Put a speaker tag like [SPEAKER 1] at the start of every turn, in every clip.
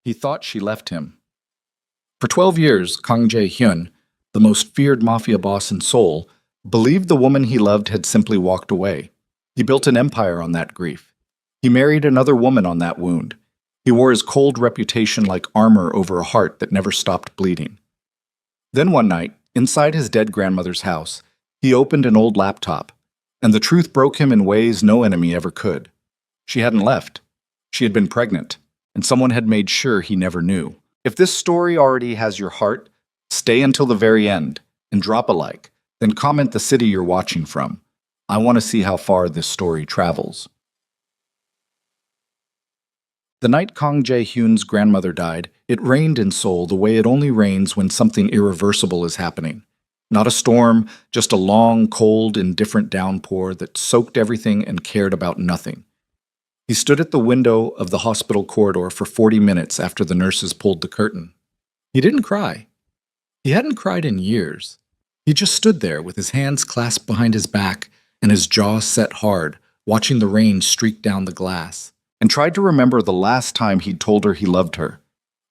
[SPEAKER 1] He thought she left him. For 12 years, Kang Jae-hyun, the most feared mafia boss in Seoul, believed the woman he loved had simply walked away. He built an empire on that grief. He married another woman on that wound. He wore his cold reputation like armor over a heart that never stopped bleeding. Then one night, inside his dead grandmother's house, he opened an old laptop, and the truth broke him in ways no enemy ever could. She hadn't left. She had been pregnant, and someone had made sure he never knew. If this story already has your heart, stay until the very end and drop a like, then comment the city you're watching from. I want to see how far this story travels. The night Kang Jae-hyun's grandmother died, it rained in Seoul the way it only rains when something irreversible is happening. Not a storm, just a long, cold, indifferent downpour that soaked everything and cared about nothing. He stood at the window of the hospital corridor for 40 minutes after the nurses pulled the curtain. He didn't cry. He hadn't cried in years. He just stood there with his hands clasped behind his back and his jaw set hard, watching the rain streak down the glass, and tried to remember the last time he'd told her he loved her.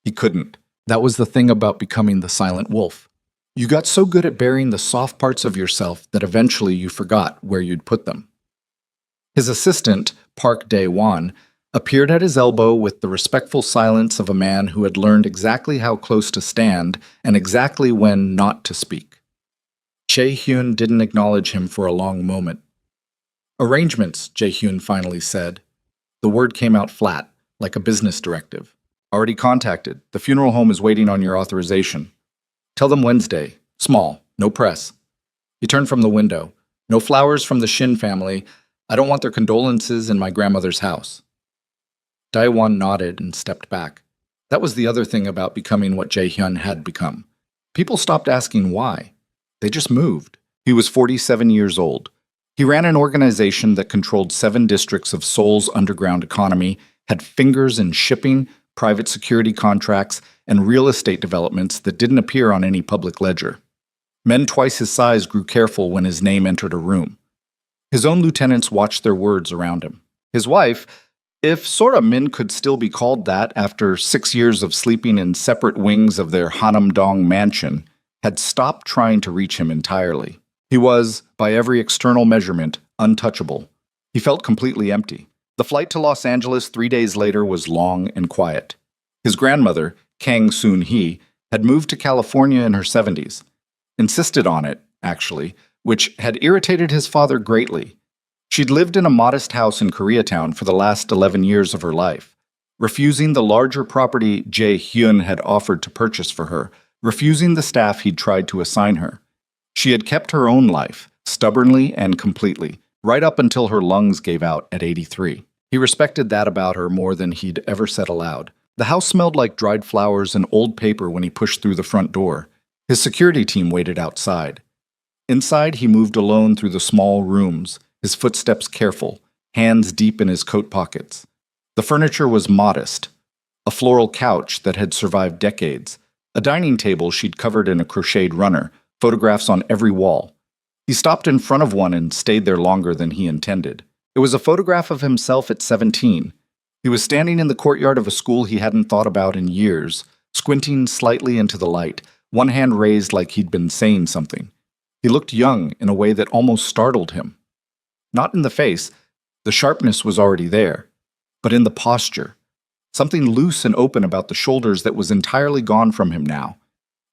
[SPEAKER 1] He couldn't. That was the thing about becoming the silent wolf. You got so good at burying the soft parts of yourself that eventually you forgot where you'd put them. His assistant, Park Dae-won, appeared at his elbow with the respectful silence of a man who had learned exactly how close to stand and exactly when not to speak. Jae-hyun didn't acknowledge him for a long moment. "Arrangements," Jae-hyun finally said. The word came out flat, like a business directive. "Already contacted. The funeral home is waiting on your authorization. Tell them Wednesday. Small. No press." He turned from the window. "No flowers from the Shin family. I don't want their condolences in my grandmother's house." Dae-won nodded and stepped back. That was the other thing about becoming what Jae-hyun had become. People stopped asking why. They just moved. He was 47 years old. He ran an organization that controlled 7 districts of Seoul's underground economy, had fingers in shipping, private security contracts, and real estate developments that didn't appear on any public ledger. Men twice his size grew careful when his name entered a room. His own lieutenants watched their words around him. His wife, if Sora Min could still be called that after 6 years of sleeping in separate wings of their Hanam-dong mansion, had stopped trying to reach him entirely. He was, by every external measurement, untouchable. He felt completely empty. The flight to Los Angeles 3 days later was long and quiet. His grandmother, Kang Soon-hee, had moved to California in her 70s. Insisted on it, actually, which had irritated his father greatly. She'd lived in a modest house in Koreatown for the last 11 years of her life, refusing the larger property Jae-hyun had offered to purchase for her, refusing the staff he'd tried to assign her. She had kept her own life, stubbornly and completely, right up until her lungs gave out at 83. He respected that about her more than he'd ever said aloud. The house smelled like dried flowers and old paper when he pushed through the front door. His security team waited outside. Inside, he moved alone through the small rooms, his footsteps careful, hands deep in his coat pockets. The furniture was modest. A floral couch that had survived decades, a dining table she'd covered in a crocheted runner, photographs on every wall. He stopped in front of one and stayed there longer than he intended. It was a photograph of himself at 17. He was standing in the courtyard of a school he hadn't thought about in years, squinting slightly into the light, one hand raised like he'd been saying something. He looked young in a way that almost startled him. Not in the face, the sharpness was already there, but in the posture. Something loose and open about the shoulders that was entirely gone from him now.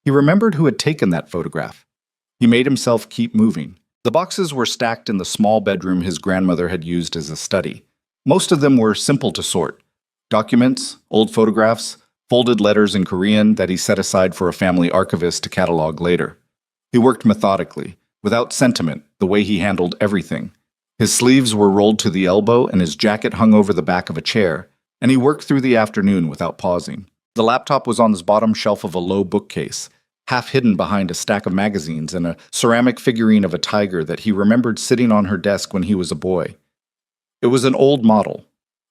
[SPEAKER 1] He remembered who had taken that photograph. He made himself keep moving. The boxes were stacked in the small bedroom his grandmother had used as a study. Most of them were simple to sort. Documents, old photographs, folded letters in Korean that he set aside for a family archivist to catalog later. He worked methodically, without sentiment, the way he handled everything. His sleeves were rolled to the elbow and his jacket hung over the back of a chair, and he worked through the afternoon without pausing. The laptop was on his bottom shelf of a low bookcase, half hidden behind a stack of magazines and a ceramic figurine of a tiger that he remembered sitting on her desk when he was a boy. It was an old model,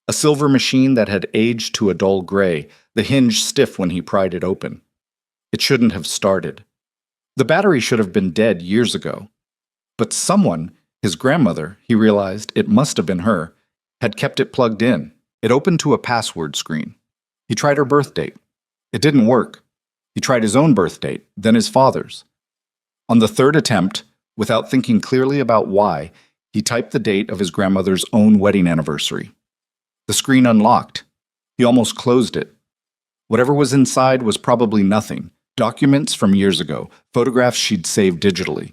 [SPEAKER 1] a silver machine that had aged to a dull gray, the hinge stiff when he pried it open. It shouldn't have started. The battery should have been dead years ago. But someone, his grandmother, he realized, it must have been her, had kept it plugged in. It opened to a password screen. He tried her birth date. It didn't work. He tried his own birth date, then his father's. On the third attempt, without thinking clearly about why, he typed the date of his grandmother's own wedding anniversary. The screen unlocked. He almost closed it. Whatever was inside was probably nothing. Documents from years ago, photographs she'd saved digitally.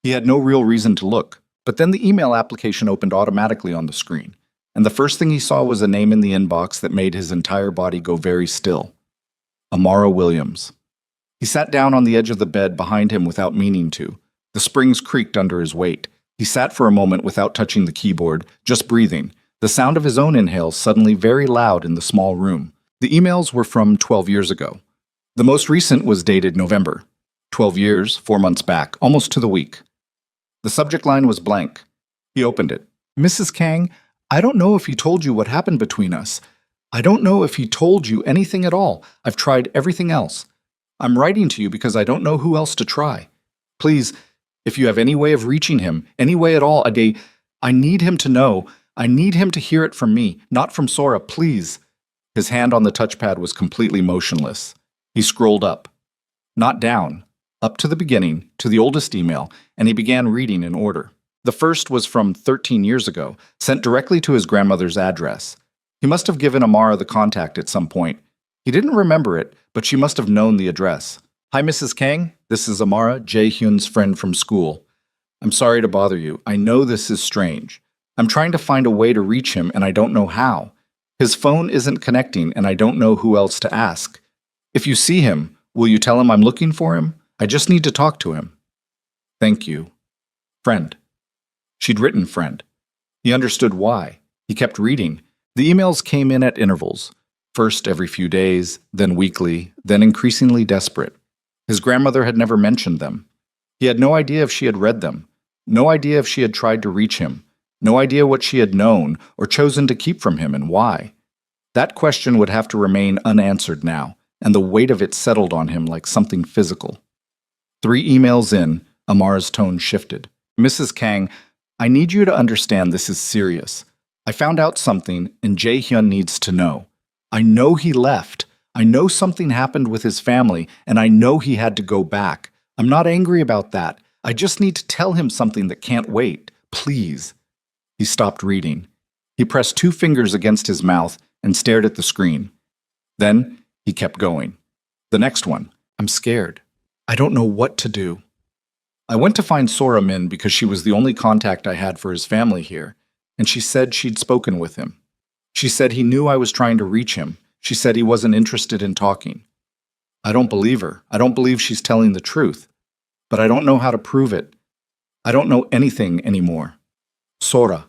[SPEAKER 1] He had no real reason to look, but then the email application opened automatically on the screen, and the first thing he saw was a name in the inbox that made his entire body go very still. Amara Williams. He sat down on the edge of the bed behind him without meaning to. The springs creaked under his weight. He sat for a moment without touching the keyboard, just breathing, the sound of his own inhales suddenly very loud in the small room. The emails were from 12 years ago. The most recent was dated November. 12 years, 4 months back, almost to the week. The subject line was blank. He opened it. Mrs. Kang, I don't know if he told you what happened between us. I don't know if he told you anything at all. I've tried everything else. I'm writing to you because I don't know who else to try. Please, if you have any way of reaching him, any way at all, I need him to know. I need him to hear it from me, not from Sora, please. His hand on the touchpad was completely motionless. He scrolled up. Not down. Up to the beginning, to the oldest email, and he began reading in order. The first was from 13 years ago, sent directly to his grandmother's address. He must have given Amara the contact at some point. He didn't remember it, but she must have known the address. Hi, Mrs. Kang. This is Amara, Jae-hyun's friend from school. I'm sorry to bother you. I know this is strange. I'm trying to find a way to reach him, and I don't know how. His phone isn't connecting, and I don't know who else to ask. If you see him, will you tell him I'm looking for him? I just need to talk to him. Thank you. Friend. She'd written friend. He understood why. He kept reading. The emails came in at intervals. First every few days, then weekly, then increasingly desperate. His grandmother had never mentioned them. He had no idea if she had read them. No idea if she had tried to reach him. No idea what she had known or chosen to keep from him and why. That question would have to remain unanswered now, and the weight of it settled on him like something physical. 3 emails in, Amara's tone shifted. Mrs. Kang, I need you to understand this is serious. I found out something, and Jae-hyun needs to know. I know he left. I know something happened with his family, and I know he had to go back. I'm not angry about that. I just need to tell him something that can't wait. Please. He stopped reading. He pressed 2 fingers against his mouth and stared at the screen. Then he kept going. The next one. I'm scared. I don't know what to do. I went to find Sora Min because she was the only contact I had for his family here, and she said she'd spoken with him. She said he knew I was trying to reach him. She said he wasn't interested in talking. I don't believe her. I don't believe she's telling the truth. But I don't know how to prove it. I don't know anything anymore. Sora.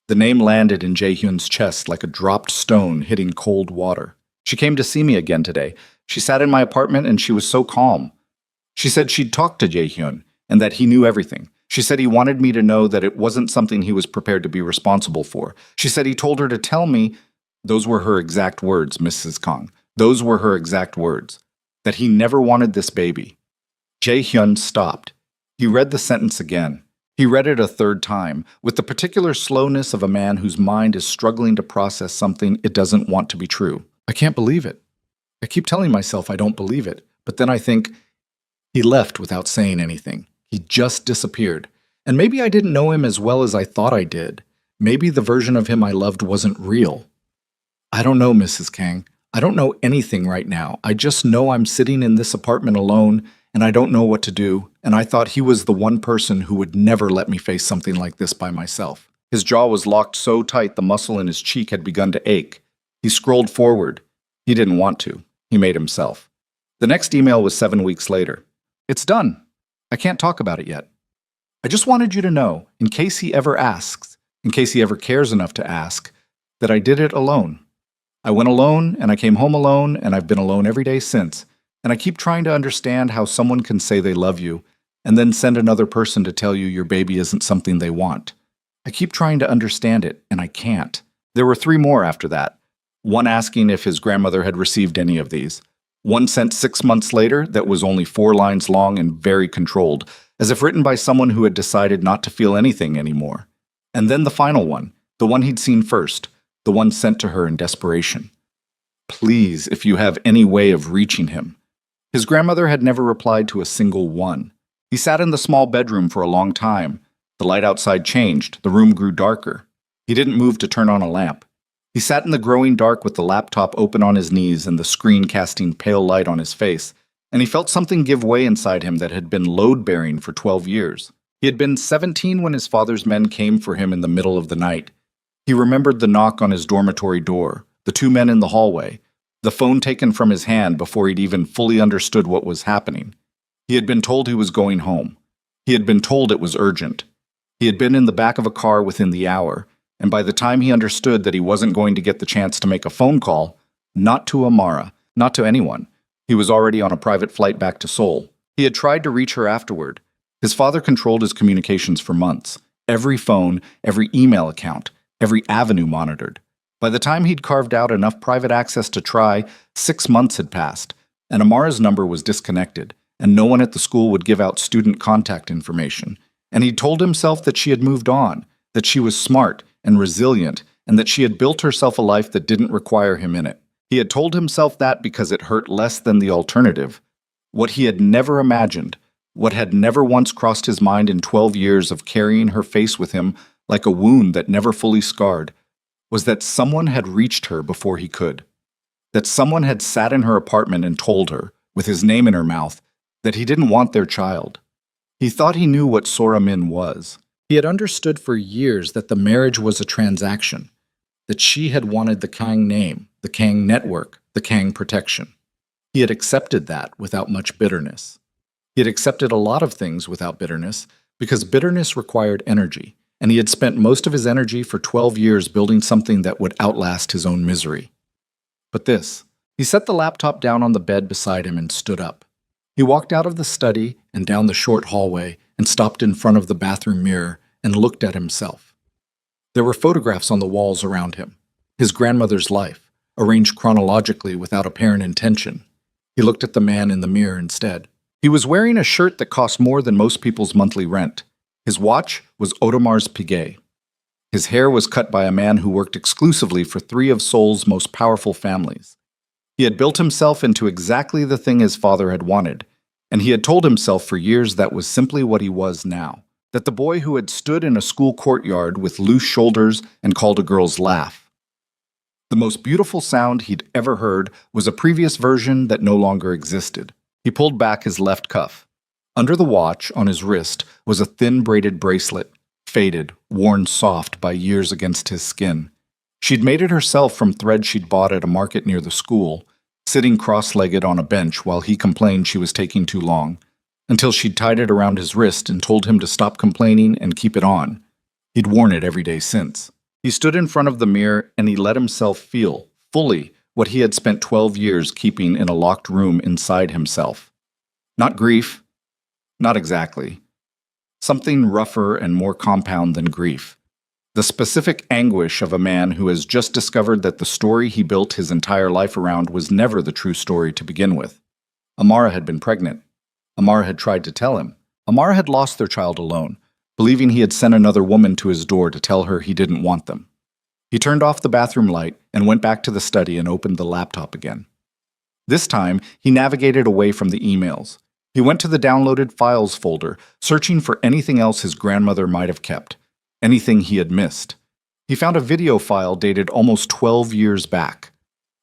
[SPEAKER 1] The name landed in Jae-hyun's chest like a dropped stone hitting cold water. She came to see me again today. She sat in my apartment and she was so calm. She said she'd talked to Jae-hyun and that he knew everything. She said he wanted me to know that it wasn't something he was prepared to be responsible for. She said he told her to tell me, those were her exact words, Mrs. Kang. Those were her exact words, that he never wanted this baby. Jae-hyun stopped. He read the sentence again. He read it a 3rd time, with the particular slowness of a man whose mind is struggling to process something it doesn't want to be true. I can't believe it. I keep telling myself I don't believe it, but then I think, he left without saying anything. He just disappeared. And maybe I didn't know him as well as I thought I did. Maybe the version of him I loved wasn't real. I don't know, Mrs. Kang. I don't know anything right now. I just know I'm sitting in this apartment alone, and I don't know what to do, and I thought he was the one person who would never let me face something like this by myself. His jaw was locked so tight the muscle in his cheek had begun to ache. He scrolled forward. He didn't want to. He made himself. The next email was 7 weeks later. It's done. I can't talk about it yet. I just wanted you to know, in case he ever asks, in case he ever cares enough to ask, that I did it alone. I went alone, and I came home alone, and I've been alone every day since, and I keep trying to understand how someone can say they love you, and then send another person to tell you your baby isn't something they want. I keep trying to understand it, and I can't. There were 3 more after that. One asking if his grandmother had received any of these. One sent 6 months later that was only 4 lines long and very controlled, as if written by someone who had decided not to feel anything anymore. And then the final one, the one he'd seen first, the one sent to her in desperation. please, if you have any way of reaching him." His grandmother had never replied to a single one. He sat in the small bedroom for a long time. The light outside changed. The room grew darker. He didn't move to turn on a lamp. He sat in the growing dark with the laptop open on his knees and the screen casting pale light on his face, and he felt something give way inside him that had been load-bearing for 12 years. He had been 17 when his father's men came for him in the middle of the night. He remembered the knock on his dormitory door, the two men in the hallway, the phone taken from his hand before he'd even fully understood what was happening. He had been told he was going home. He had been told it was urgent. He had been in the back of a car within the hour, and by the time he understood that he wasn't going to get the chance to make a phone call, not to Amara, not to anyone, he was already on a private flight back to Seoul. He had tried to reach her afterward. His father controlled his communications for months. Every phone, every email account, every avenue monitored. By the time he'd carved out enough private access to try, 6 months had passed, and Amara's number was disconnected, and no one at the school would give out student contact information. And he'd told himself that she had moved on, that she was smart and resilient, and that she had built herself a life that didn't require him in it. He had told himself that because it hurt less than the alternative. What he had never imagined, what had never once crossed his mind in 12 years of carrying her face with him like a wound that never fully scarred, was that someone had reached her before he could. That someone had sat in her apartment and told her, with his name in her mouth, that he didn't want their child. He thought he knew what Sora Min was. He had understood for years that the marriage was a transaction, that she had wanted the Kang name, the Kang network, the Kang protection. He had accepted that without much bitterness. He had accepted a lot of things without bitterness because bitterness required energy, and he had spent most of his energy for 12 years building something that would outlast his own misery. But this, he set the laptop down on the bed beside him and stood up. He walked out of the study and down the short hallway and stopped in front of the bathroom mirror and looked at himself. There were photographs on the walls around him, his grandmother's life, arranged chronologically without apparent intention. He looked at the man in the mirror instead. He was wearing a shirt that cost more than most people's monthly rent. His watch was Audemars Piguet. His hair was cut by a man who worked exclusively for 3 of Seoul's most powerful families. He had built himself into exactly the thing his father had wanted, and he had told himself for years that was simply what he was now. That the boy who had stood in a school courtyard with loose shoulders and called a girl's laugh. The most beautiful sound he'd ever heard was a previous version that no longer existed. He pulled back his left cuff. Under the watch, on his wrist, was a thin braided bracelet, faded, worn soft by years against his skin. She'd made it herself from thread she'd bought at a market near the school, sitting cross-legged on a bench while he complained she was taking too long, until she'd tied it around his wrist and told him to stop complaining and keep it on. He'd worn it every day since. He stood in front of the mirror and he let himself feel, fully, what he had spent 12 years keeping in a locked room inside himself. Not grief. Not exactly. Something rougher and more compound than grief. The specific anguish of a man who has just discovered that the story he built his entire life around was never the true story to begin with. Amara had been pregnant. Amara had tried to tell him. Amara had lost their child alone, believing he had sent another woman to his door to tell her he didn't want them. He turned off the bathroom light and went back to the study and opened the laptop again. This time, he navigated away from the emails. He went to the downloaded files folder, searching for anything else his grandmother might have kept, anything he had missed. He found a video file dated almost 12 years back.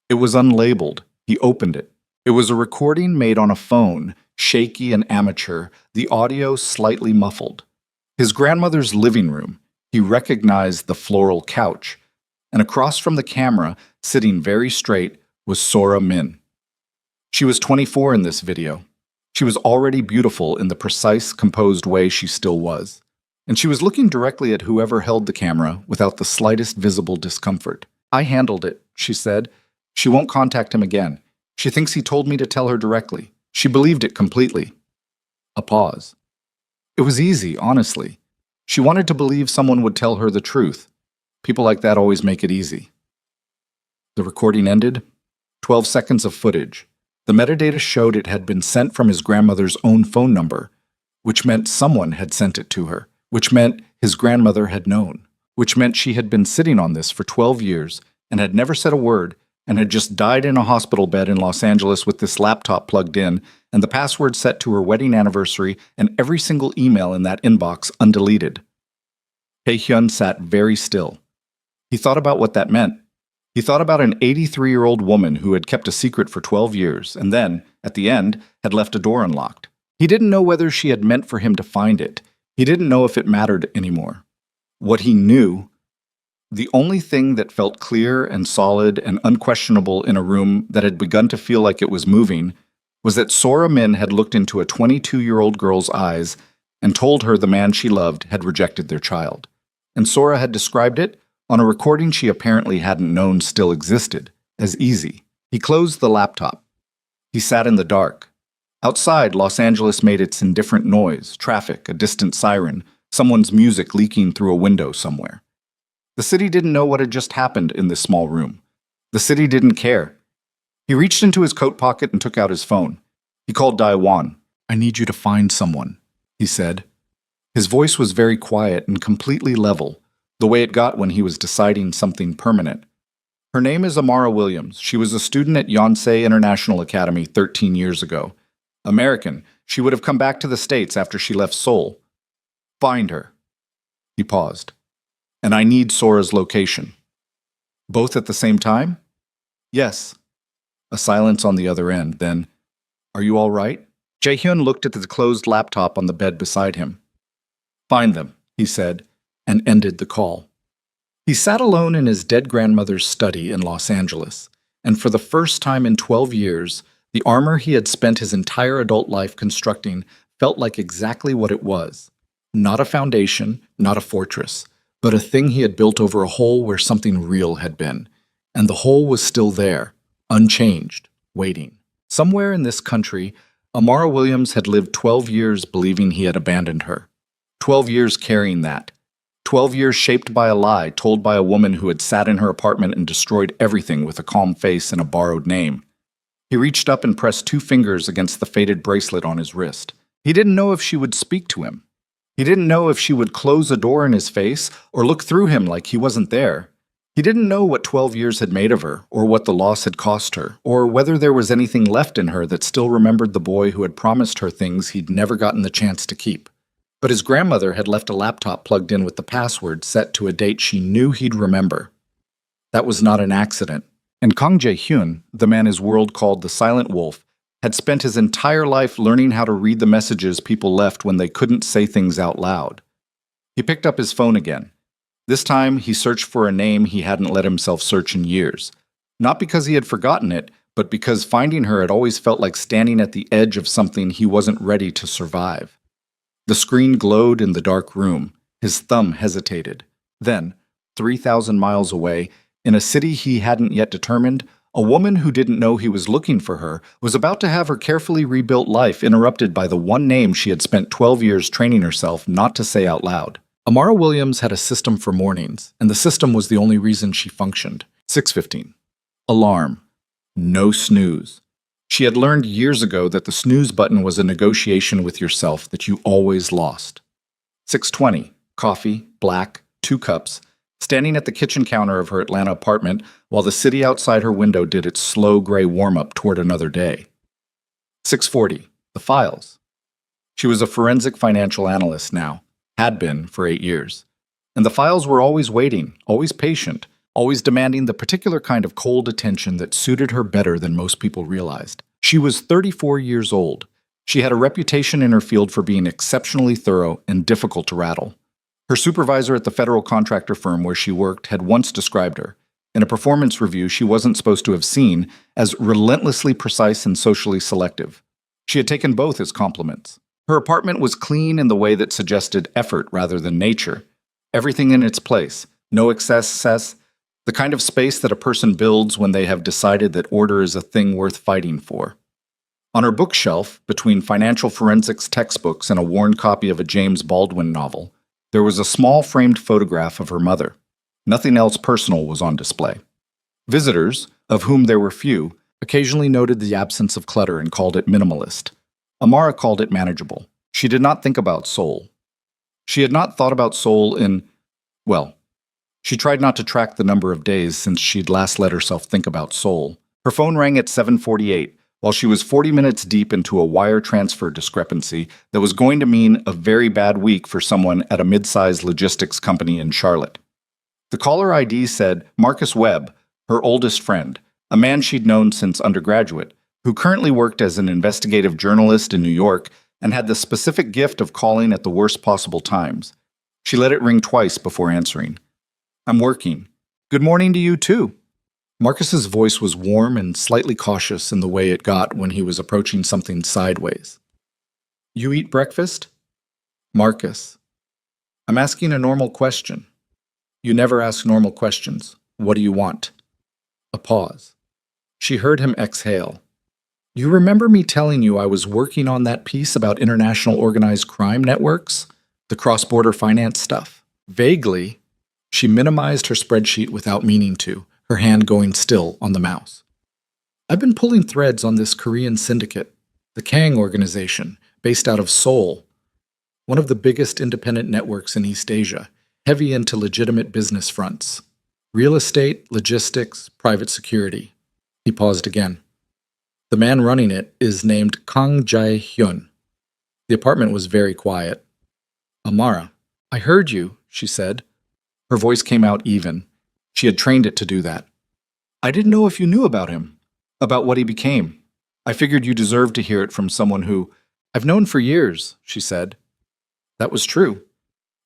[SPEAKER 1] It was unlabeled. He opened it. It was a recording made on a phone, shaky and amateur, the audio slightly muffled. His grandmother's living room. He recognized the floral couch. And across from the camera, sitting very straight, was Sora Min. She was 24 in this video. She was already beautiful in the precise, composed way she still was. And she was looking directly at whoever held the camera without the slightest visible discomfort. "I handled it," she said. "She won't contact him again. She thinks he told me to tell her directly. She believed it completely." A pause. It was easy, honestly. She wanted to believe someone would tell her the truth. People like that always make it easy. The recording ended. 12 seconds of footage. The metadata showed it had been sent from his grandmother's own phone number, which meant someone had sent it to her, which meant his grandmother had known, which meant she had been sitting on this for 12 years and had never said a word and had just died in a hospital bed in Los Angeles with this laptop plugged in and the password set to her wedding anniversary and every single email in that inbox undeleted. Tae-hyun sat very still. He thought about what that meant. He thought about an 83-year-old woman who had kept a secret for 12 years and then, at the end, had left a door unlocked. He didn't know whether she had meant for him to find it. He didn't know if it mattered anymore. What he knew, the only thing that felt clear and solid and unquestionable in a room that had begun to feel like it was moving, was that Sora Min had looked into a 22-year-old girl's eyes and told her the man she loved had rejected their child. And Sora had described it, on a recording she apparently hadn't known still existed, as easy. He closed the laptop. He sat in the dark. Outside, Los Angeles made its indifferent noise, traffic, a distant siren, someone's music leaking through a window somewhere. The city didn't know what had just happened in this small room. The city didn't care. He reached into his coat pocket and took out his phone. He called Daiwan. "I need you to find someone," he said. His voice was very quiet and completely level, the way it got when he was deciding something permanent. "Her name is Amara Williams. She was a student at Yonsei International Academy 13 years ago. American. She would have come back to the States after she left Seoul. Find her." He paused. "And I need Sora's location." "Both at the same time?" "Yes." A silence on the other end, then, "Are you all right?" Jae-hyun looked at the closed laptop on the bed beside him. "Find them," he said, and ended the call. He sat alone in his dead grandmother's study in Los Angeles, and for the first time in 12 years, the armor he had spent his entire adult life constructing felt like exactly what it was. Not a foundation, not a fortress, but a thing he had built over a hole where something real had been. And the hole was still there, unchanged, waiting. Somewhere in this country, Amara Williams had lived 12 years believing he had abandoned her. 12 years carrying that. 12 years shaped by a lie told by a woman who had sat in her apartment and destroyed everything with a calm face and a borrowed name. He reached up and pressed 2 fingers against the faded bracelet on his wrist. He didn't know if she would speak to him. He didn't know if she would close a door in his face or look through him like he wasn't there. He didn't know what 12 years had made of her, or what the loss had cost her, or whether there was anything left in her that still remembered the boy who had promised her things he'd never gotten the chance to keep. But his grandmother had left a laptop plugged in with the password set to a date she knew he'd remember. That was not an accident. And Kang Jae-hyun, the man his world called the Silent Wolf, had spent his entire life learning how to read the messages people left when they couldn't say things out loud. He picked up his phone again. This time, he searched for a name he hadn't let himself search in years. Not because he had forgotten it, but because finding her had always felt like standing at the edge of something he wasn't ready to survive. The screen glowed in the dark room. His thumb hesitated. Then, 3,000 miles away, in a city he hadn't yet determined, a woman who didn't know he was looking for her was about to have her carefully rebuilt life interrupted by the one name she had spent 12 years training herself not to say out loud. Amara Williams had a system for mornings, and the system was the only reason she functioned. 6:15. Alarm. No snooze. She had learned years ago that the snooze button was a negotiation with yourself that you always lost. 6:20. Coffee, black, 2 cups, standing at the kitchen counter of her Atlanta apartment while the city outside her window did its slow gray warm-up toward another day. 6:40. The files. She was a forensic financial analyst now. Had been for 8 years. And the files were always waiting, always patient, always demanding the particular kind of cold attention that suited her better than most people realized. She was 34 years old. She had a reputation in her field for being exceptionally thorough and difficult to rattle. Her supervisor at the federal contractor firm where she worked had once described her, in a performance review she wasn't supposed to have seen, as relentlessly precise and socially selective. She had taken both as compliments. Her apartment was clean in the way that suggested effort rather than nature. Everything in its place, no excess, the kind of space that a person builds when they have decided that order is a thing worth fighting for. On her bookshelf, between financial forensics textbooks and a worn copy of a James Baldwin novel, there was a small framed photograph of her mother. Nothing else personal was on display. Visitors, of whom there were few, occasionally noted the absence of clutter and called it minimalist. Amara called it manageable. She did not think about soul. She had not thought about soul in, well, She tried not to track the number of days since she'd last let herself think about Seoul. Her phone rang at 7:48, while she was 40 minutes deep into a wire transfer discrepancy that was going to mean a very bad week for someone at a mid-sized logistics company in Charlotte. The caller ID said Marcus Webb, her oldest friend, a man she'd known since undergraduate, who currently worked as an investigative journalist in New York and had the specific gift of calling at the worst possible times. She let it ring twice before answering. "I'm working. Good morning to you, too." Marcus's voice was warm and slightly cautious in the way it got when he was approaching something sideways. "You eat breakfast?" "Marcus, I'm asking a normal question." "You never ask normal questions. What do you want?" A pause. She heard him exhale. "You remember me telling you I was working on that piece about international organized crime networks? The cross-border finance stuff?" Vaguely, she minimized her spreadsheet without meaning to, her hand going still on the mouse. "I've been pulling threads on this Korean syndicate, the Kang organization, based out of Seoul, one of the biggest independent networks in East Asia, heavy into legitimate business fronts. Real estate, logistics, private security." He paused again. "The man running it is named Kang Jae-hyun." The apartment was very quiet. "Amara, I heard you," she said. Her voice came out even. She had trained it to do that. "I didn't know if you knew about him, about what he became. I figured you deserved to hear it from someone who I've known for years," she said. That was true.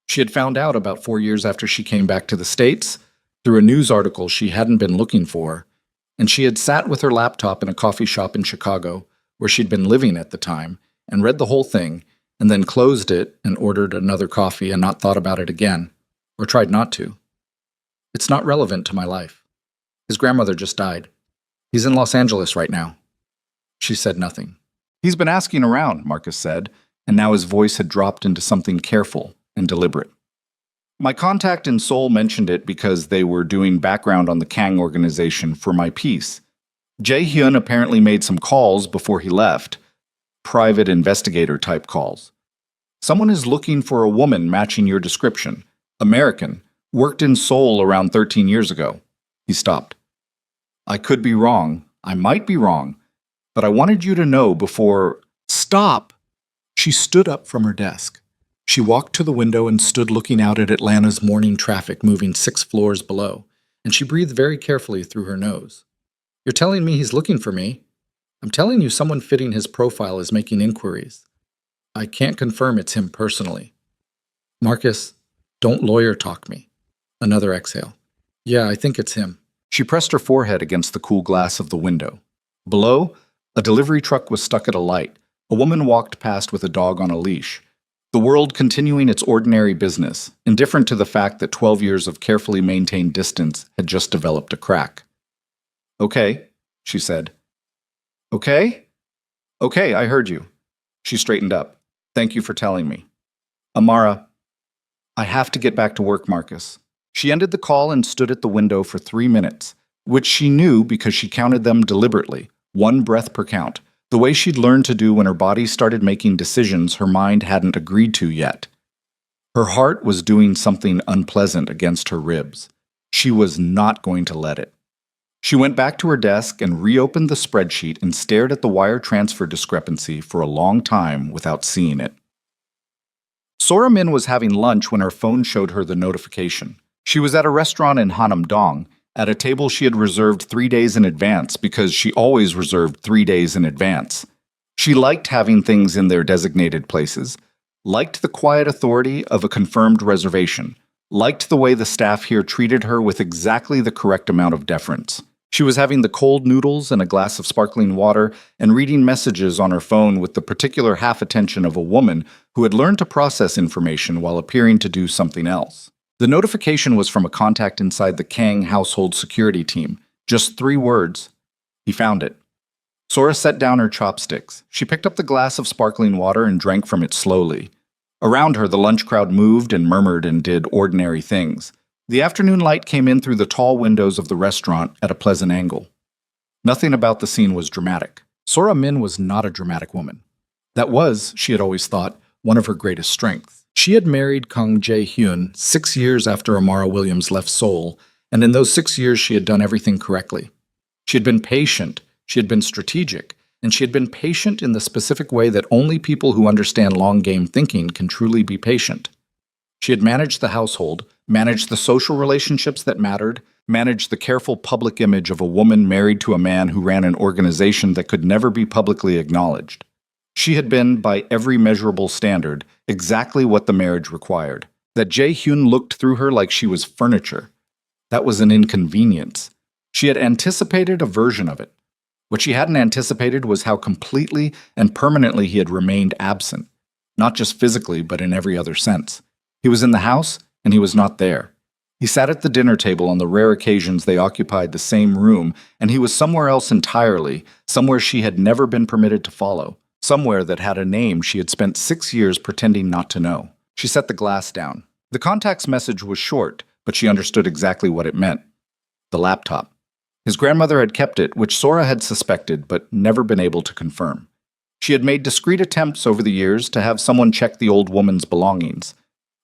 [SPEAKER 1] She had found out about 4 years after she came back to the States, through a news article she hadn't been looking for, and she had sat with her laptop in a coffee shop in Chicago, where she'd been living at the time, and read the whole thing, and then closed it and ordered another coffee and not thought about it again, or tried not to. "It's not relevant to my life. His grandmother just died. He's in Los Angeles right now." She said nothing. "He's been asking around," Marcus said, and now his voice had dropped into something careful and deliberate. "My contact in Seoul mentioned it because they were doing background on the Kang organization for my piece. Jae-hyun apparently made some calls before he left, private investigator-type calls. Someone is looking for a woman matching your description, American, worked in Seoul around 13 years ago." He stopped. "I could be wrong. I might be wrong. But I wanted you to know before—" "Stop!" She stood up from her desk. She walked to the window and stood looking out at Atlanta's morning traffic moving 6 floors below, and she breathed very carefully through her nose. "You're telling me he's looking for me? I'm telling you someone fitting his profile is making inquiries. I can't confirm it's him personally. Marcus, don't lawyer talk me." Another exhale. "Yeah, I think it's him." She pressed her forehead against the cool glass of the window. Below, a delivery truck was stuck at a light. A woman walked past with a dog on a leash. The world continuing its ordinary business, indifferent to the fact that 12 years of carefully maintained distance had just developed a crack. "Okay," she said. "Okay? Okay, I heard you." She straightened up. "Thank you for telling me. Amara, I have to get back to work, Marcus." She ended the call and stood at the window for 3 minutes, which she knew because she counted them deliberately, 1 breath per count, the way she'd learned to do when her body started making decisions her mind hadn't agreed to yet. Her heart was doing something unpleasant against her ribs. She was not going to let it. She went back to her desk and reopened the spreadsheet and stared at the wire transfer discrepancy for a long time without seeing it. Sora Min was having lunch when her phone showed her the notification. She was at a restaurant in Hanam-dong, at a table she had reserved 3 days in advance because she always reserved 3 days in advance. She liked having things in their designated places, liked the quiet authority of a confirmed reservation, liked the way the staff here treated her with exactly the correct amount of deference. She was having the cold noodles and a glass of sparkling water and reading messages on her phone with the particular half-attention of a woman who had learned to process information while appearing to do something else. The notification was from a contact inside the Kang household security team. Just 3 words. He found it. Sora set down her chopsticks. She picked up the glass of sparkling water and drank from it slowly. Around her, the lunch crowd moved and murmured and did ordinary things. The afternoon light came in through the tall windows of the restaurant at a pleasant angle. Nothing about the scene was dramatic. Sora Min was not a dramatic woman. That was, she had always thought, one of her greatest strengths. She had married Kang Jae-hyun 6 years after Amara Williams left Seoul, and in those 6 years she had done everything correctly. She had been patient, she had been strategic, and she had been patient in the specific way that only people who understand long-game thinking can truly be patient. She had managed the household, managed the social relationships that mattered, managed the careful public image of a woman married to a man who ran an organization that could never be publicly acknowledged. She had been, by every measurable standard, exactly what the marriage required. That Jae-hyun looked through her like she was furniture. That was an inconvenience. She had anticipated a version of it. What she hadn't anticipated was how completely and permanently he had remained absent, not just physically, but in every other sense. He was in the house, and he was not there. He sat at the dinner table on the rare occasions they occupied the same room, and he was somewhere else entirely, somewhere she had never been permitted to follow, somewhere that had a name she had spent 6 years pretending not to know. She set the glass down. The contact's message was short, but she understood exactly what it meant. The laptop. His grandmother had kept it, which Sora had suspected but never been able to confirm. She had made discreet attempts over the years to have someone check the old woman's belongings,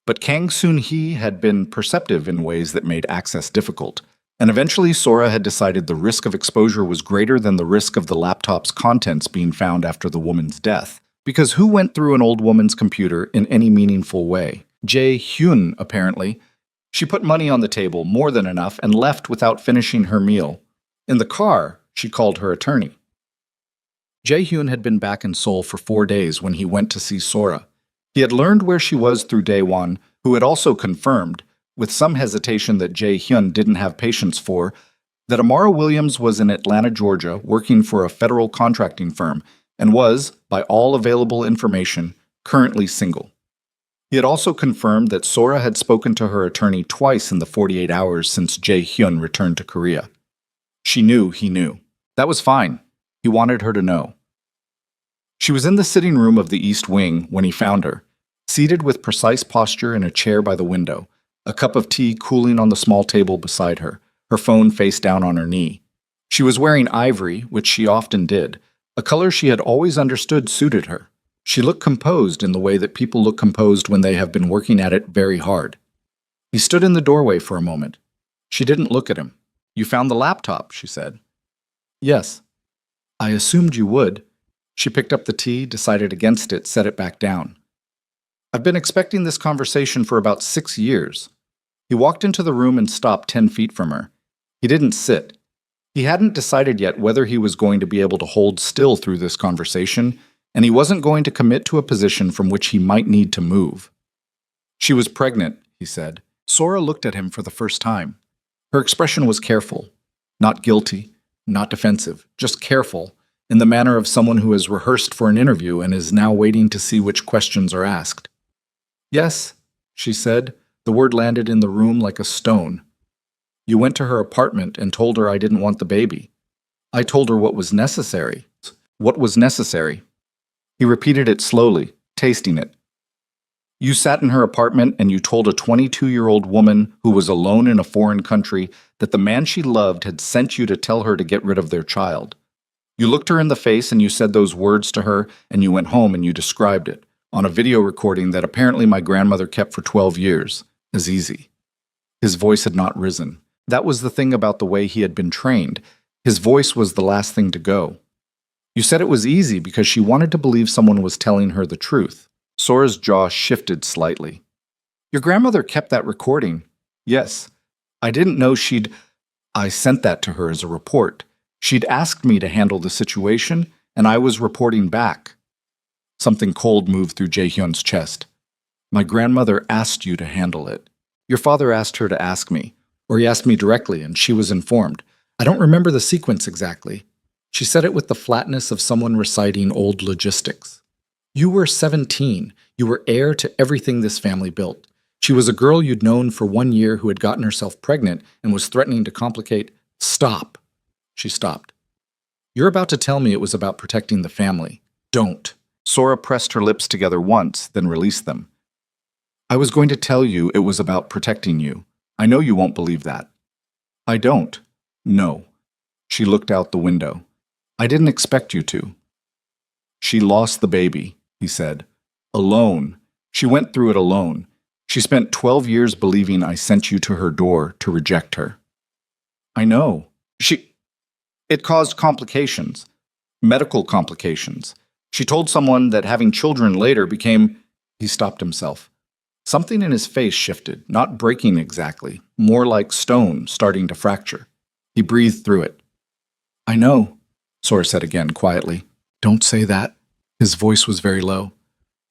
[SPEAKER 1] but Kang Soon-hee had been perceptive in ways that made access difficult, and eventually Sora had decided the risk of exposure was greater than the risk of the laptop's contents being found after the woman's death, because who went through an old woman's computer in any meaningful way? Jae-hyun, apparently. She put money on the table, more than enough, and left without finishing her meal. In the car, she called her attorney. Jae-hyun had been back in Seoul for 4 days when he went to see Sora. He had learned where she was through Daewon, who had also confirmed, with some hesitation that Jae-hyun didn't have patience for, that Amara Williams was in Atlanta, Georgia, working for a federal contracting firm, and was, by all available information, currently single. He had also confirmed that Sora had spoken to her attorney twice in the 48 hours since Jae-hyun returned to Korea. She knew he knew. That was fine. He wanted her to know. She was in the sitting room of the East Wing when he found her, seated with precise posture in a chair by the window, a cup of tea cooling on the small table beside her, her phone face down on her knee. She was wearing ivory, which she often did, a color she had always understood suited her. She looked composed in the way that people look composed when they have been working at it very hard. He stood in the doorway for a moment. She didn't look at him. "You found the laptop," she said. "Yes." "I assumed you would." She picked up the tea, decided against it, set it back down. "I've been expecting this conversation for about 6 years." He walked into the room and stopped 10 feet from her. He didn't sit. He hadn't decided yet whether he was going to be able to hold still through this conversation, and he wasn't going to commit to a position from which he might need to move. "She was pregnant," he said. Sora looked at him for the first time. Her expression was careful, not guilty, not defensive, just careful, in the manner of someone who has rehearsed for an interview and is now waiting to see which questions are asked. "Yes," she said. The word landed in the room like a stone. "You went to her apartment and told her I didn't want the baby." "I told her what was necessary." "What was necessary?" He repeated it slowly, tasting it. "You sat in her apartment and you told a 22-year-old woman who was alone in a foreign country that the man she loved had sent you to tell her to get rid of their child. You looked her in the face and you said those words to her, and you went home and you described it, on a video recording that apparently my grandmother kept for 12 years, as easy." His voice had not risen. That was the thing about the way he had been trained. His voice was the last thing to go. "You said it was easy because she wanted to believe someone was telling her the truth." Sora's jaw shifted slightly. "Your grandmother kept that recording." "Yes. I didn't know she'd—" "I sent that to her as a report. She'd asked me to handle the situation, and I was reporting back." Something cold moved through Jae-hyun's chest. "My grandmother asked you to handle it." "Your father asked her to ask me, or he asked me directly, and she was informed. I don't remember the sequence exactly." She said it with the flatness of someone reciting old logistics. "You were 17. You were heir to everything this family built. She was a girl you'd known for 1 year who had gotten herself pregnant and was threatening to complicate—" "Stop." She stopped. "You're about to tell me it was about protecting the family. Don't." Sora pressed her lips together once, then released them. "I was going to tell you it was about protecting you. I know you won't believe that." "I don't." "No." She looked out the window. "I didn't expect you to." "She lost the baby," he said. "Alone. She went through it alone. She spent 12 years believing I sent you to her door to reject her. I know. It caused complications. Medical complications. She told someone that having children later became... He stopped himself. Something in his face shifted, not breaking exactly, more like stone starting to fracture. He breathed through it. I know, Sora said again quietly. Don't say that. His voice was very low.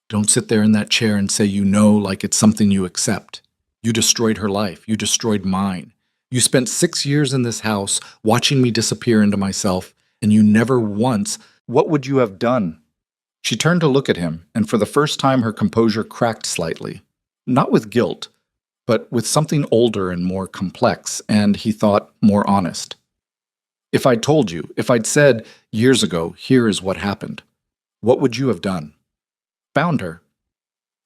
[SPEAKER 1] Don't sit there in that chair and say you know like it's something you accept. You destroyed her life. You destroyed mine. You spent 6 years in this house watching me disappear into myself, and you never once... What would you have done? She turned to look at him, and for the first time her composure cracked slightly. Not with guilt, but with something older and more complex, and, he thought, more honest. If I'd told you, if I'd said, years ago, here is what happened, what would you have done? Found her.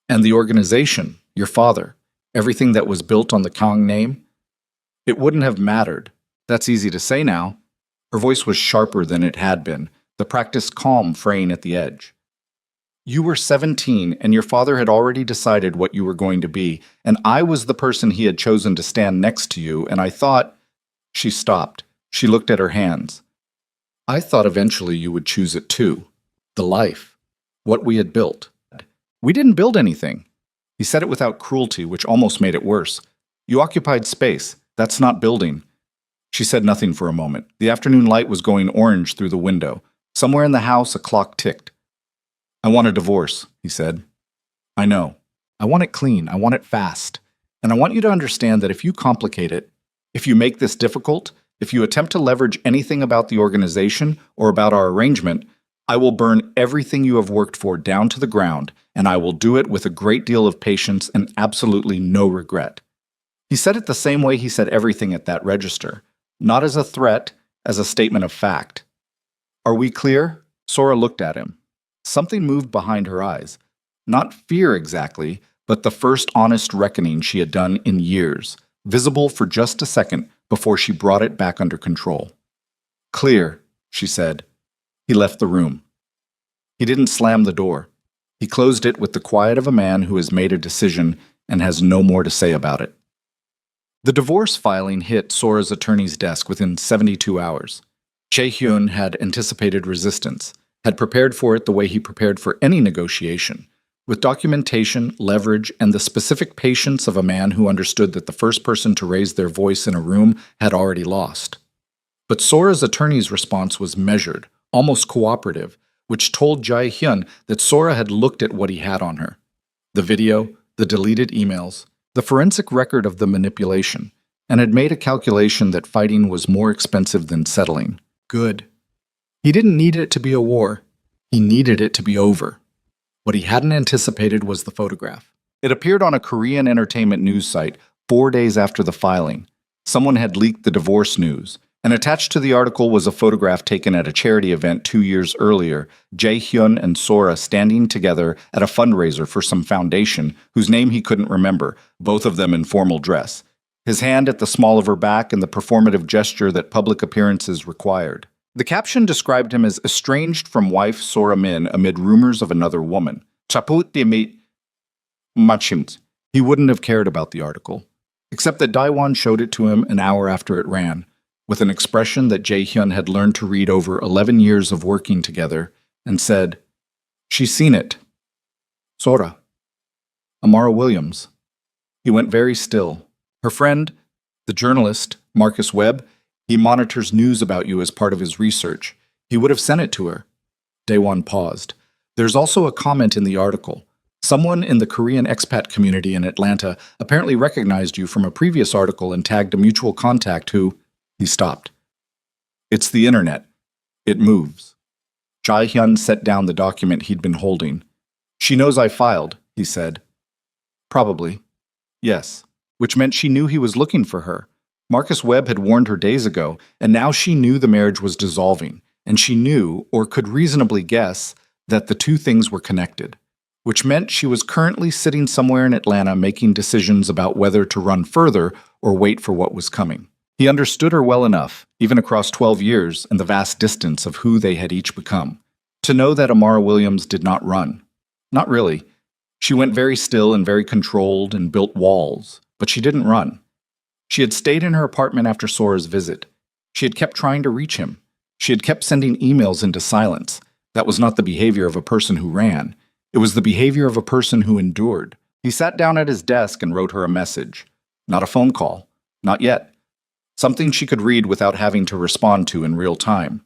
[SPEAKER 1] And the organization, your father, everything that was built on the Kang name? It wouldn't have mattered. That's easy to say now. Her voice was sharper than it had been, the practiced calm fraying at the edge. You were 17, and your father had already decided what you were going to be, and I was the person he had chosen to stand next to you, and I thought... She stopped. She looked at her hands. I thought eventually you would choose it too. The life. What we had built. We didn't build anything. He said it without cruelty, which almost made it worse. You occupied space. That's not building. She said nothing for a moment. The afternoon light was going orange through the window. Somewhere in the house, a clock ticked. I want a divorce, he said. I know. I want it clean. I want it fast. And I want you to understand that if you complicate it, if you make this difficult, if you attempt to leverage anything about the organization or about our arrangement, I will burn everything you have worked for down to the ground, and I will do it with a great deal of patience and absolutely no regret. He said it the same way he said everything at that register, not as a threat, as a statement of fact. Are we clear? Sora looked at him. Something moved behind her eyes. Not fear exactly, but the first honest reckoning she had done in years, visible for just a second before she brought it back under control. Clear, she said. He left the room. He didn't slam the door. He closed it with the quiet of a man who has made a decision and has no more to say about it. The divorce filing hit Sora's attorney's desk within 72 hours. Jae-hyun had anticipated resistance, had prepared for it the way he prepared for any negotiation, with documentation, leverage, and the specific patience of a man who understood that the first person to raise their voice in a room had already lost. But Sora's attorney's response was measured, almost cooperative, which told Jae-hyun that Sora had looked at what he had on her. The video, the deleted emails, the forensic record of the manipulation, and had made a calculation that fighting was more expensive than settling. Good. He didn't need it to be a war. He needed it to be over. What he hadn't anticipated was the photograph. It appeared on a Korean entertainment news site 4 days after the filing. Someone had leaked the divorce news, and attached to the article was a photograph taken at a charity event 2 years earlier, Jae-hyun and Sora standing together at a fundraiser for some foundation whose name he couldn't remember, both of them in formal dress. His hand at the small of her back in the performative gesture that public appearances required. The caption described him as estranged from wife Sora Min amid rumors of another woman. He wouldn't have cared about the article, except that Daewon showed it to him an hour after it ran, with an expression that Jae-hyun had learned to read over 11 years of working together, and said, She's seen it. Sora. Amara Williams. He went very still. Her friend, the journalist, Marcus Webb, he monitors news about you as part of his research. He would have sent it to her. Daewon paused. There's also a comment in the article. Someone in the Korean expat community in Atlanta apparently recognized you from a previous article and tagged a mutual contact who... He stopped. It's the internet. It moves. Jae-hyun set down the document he'd been holding. She knows I filed, he said. Probably. Yes. Which meant she knew he was looking for her. Marcus Webb had warned her days ago, and now she knew the marriage was dissolving, and she knew, or could reasonably guess, that the two things were connected, which meant she was currently sitting somewhere in Atlanta making decisions about whether to run further or wait for what was coming. He understood her well enough, even across 12 years and the vast distance of who they had each become, to know that Amara Williams did not run. Not really. She went very still and very controlled and built walls, but she didn't run. She had stayed in her apartment after Sora's visit. She had kept trying to reach him. She had kept sending emails into silence. That was not the behavior of a person who ran. It was the behavior of a person who endured. He sat down at his desk and wrote her a message. Not a phone call. Not yet. Something she could read without having to respond to in real time.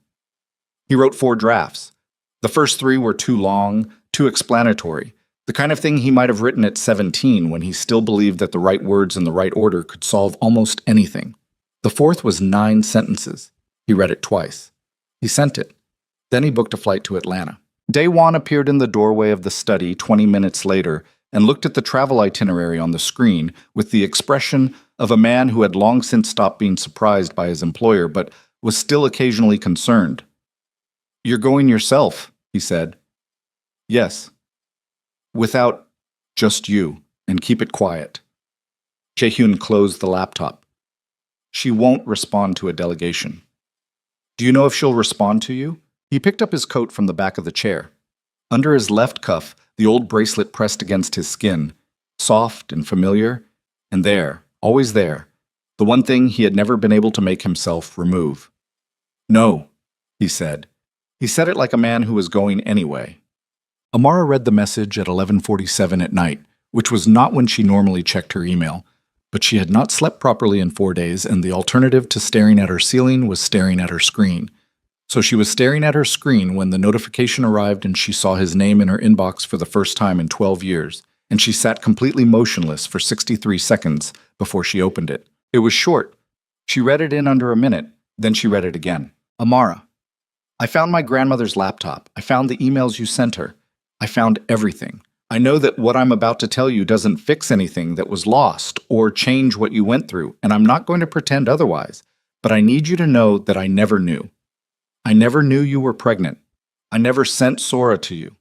[SPEAKER 1] He wrote 4 drafts. The first 3 were too long, too explanatory, the kind of thing he might have written at 17 when he still believed that the right words in the right order could solve almost anything. The 4th was 9 sentences. He read it twice. He sent it. Then he booked a flight to Atlanta. Daewon appeared in the doorway of the study 20 minutes later and looked at the travel itinerary on the screen with the expression of a man who had long since stopped being surprised by his employer but was still occasionally concerned. "You're going yourself," he said. "Yes. Without just you, and keep it quiet." Jae-hyun closed the laptop. "She won't respond to a delegation." "Do you know if she'll respond to you?" He picked up his coat from the back of the chair. Under his left cuff, the old bracelet pressed against his skin, soft and familiar, and there, always there, the one thing he had never been able to make himself remove. "No," he said. He said it like a man who was going anyway. Amara read the message at 11:47 at night, which was not when she normally checked her email, but she had not slept properly in 4 days, and the alternative to staring at her ceiling was staring at her screen. So she was staring at her screen when the notification arrived and she saw his name in her inbox for the first time in 12 years, and she sat completely motionless for 63 seconds before she opened it. It was short. She read it in under a minute, then she read it again. "Amara, I found my grandmother's laptop. I found the emails you sent her. I found everything. I know that what I'm about to tell you doesn't fix anything that was lost or change what you went through, and I'm not going to pretend otherwise, but I need you to know that I never knew. I never knew you were pregnant. I never sent Sora to you.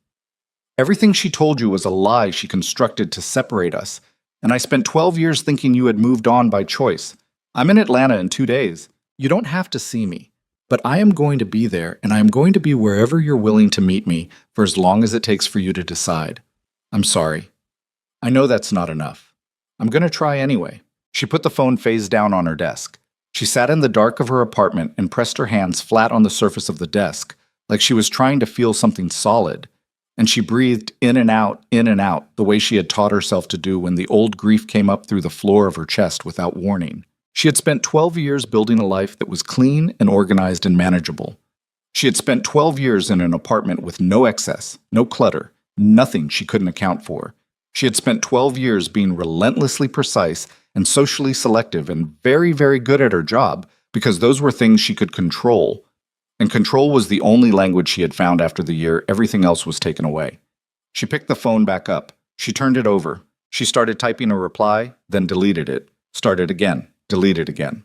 [SPEAKER 1] Everything she told you was a lie she constructed to separate us, and I spent 12 years thinking you had moved on by choice. I'm in Atlanta in 2 days. You don't have to see me, but I am going to be there, and I am going to be wherever you're willing to meet me for as long as it takes for you to decide. I'm sorry. I know that's not enough. I'm going to try anyway." She put the phone face down on her desk. She sat in the dark of her apartment and pressed her hands flat on the surface of the desk, like she was trying to feel something solid, and she breathed in and out, the way she had taught herself to do when the old grief came up through the floor of her chest without warning. She had spent 12 years building a life that was clean and organized and manageable. She had spent 12 years in an apartment with no excess, no clutter, nothing she couldn't account for. She had spent 12 years being relentlessly precise and socially selective and very, very good at her job because those were things she could control. And control was the only language she had found after the year everything else was taken away. She picked the phone back up. She turned it over. She started typing a reply, then deleted it. Started again. Deleted again.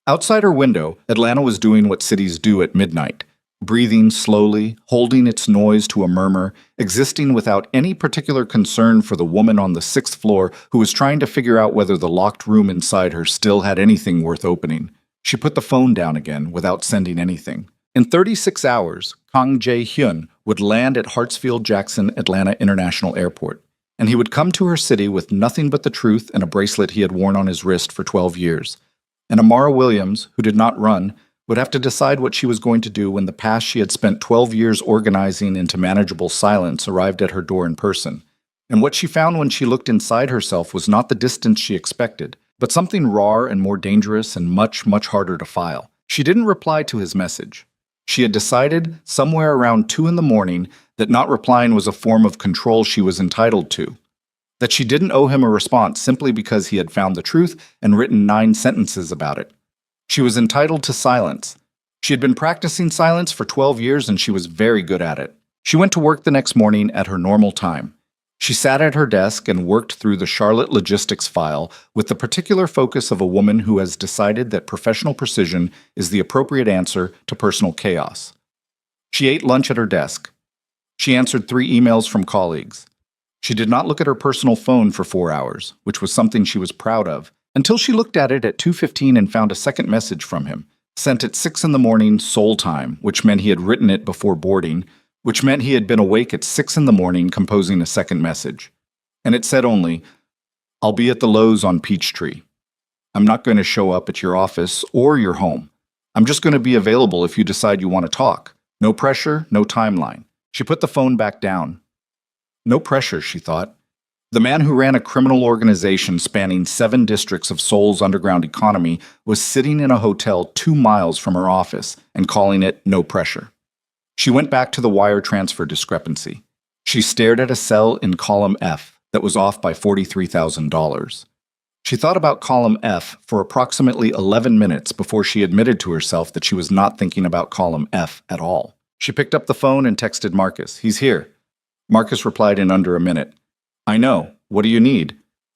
[SPEAKER 1] Outside her window, Atlanta was doing what cities do at midnight. Breathing slowly, holding its noise to a murmur, existing without any particular concern for the woman on the 6th floor who was trying to figure out whether the locked room inside her still had anything worth opening. She put the phone down again without sending anything. In 36 hours, Kang Jae-hyun would land at Hartsfield-Jackson Atlanta International Airport, and he would come to her city with nothing but the truth and a bracelet he had worn on his wrist for 12 years. And Amara Williams, who did not run, would have to decide what she was going to do when the past she had spent 12 years organizing into manageable silence arrived at her door in person. And what she found when she looked inside herself was not the distance she expected, but something rawer and more dangerous and much, much harder to file. She didn't reply to his message. She had decided, somewhere around 2 in the morning, that not replying was a form of control she was entitled to. That she didn't owe him a response simply because he had found the truth and written 9 sentences about it. She was entitled to silence. She had been practicing silence for 12 years and she was very good at it. She went to work the next morning at her normal time. She sat at her desk and worked through the Charlotte logistics file with the particular focus of a woman who has decided that professional precision is the appropriate answer to personal chaos. She ate lunch at her desk. She answered 3 emails from colleagues. She did not look at her personal phone for 4 hours, which was something she was proud of, until she looked at it at 2:15 and found a second message from him, sent at 6 in the morning Seoul time, which meant he had written it before boarding, which meant he had been awake at 6 in the morning composing a second message. And it said only, "I'll be at the Lowe's on Peachtree. I'm not going to show up at your office or your home. I'm just going to be available if you decide you want to talk. No pressure, no timeline." She put the phone back down. No pressure, she thought. The man who ran a criminal organization spanning 7 districts of Seoul's underground economy was sitting in a hotel 2 miles from her office and calling it no pressure. She went back to the wire transfer discrepancy. She stared at a cell in column F that was off by $43,000. She thought about column F for approximately 11 minutes before she admitted to herself that she was not thinking about column F at all. She picked up the phone and texted Marcus. "He's here." Marcus replied in under a minute. "I know. What do you need?"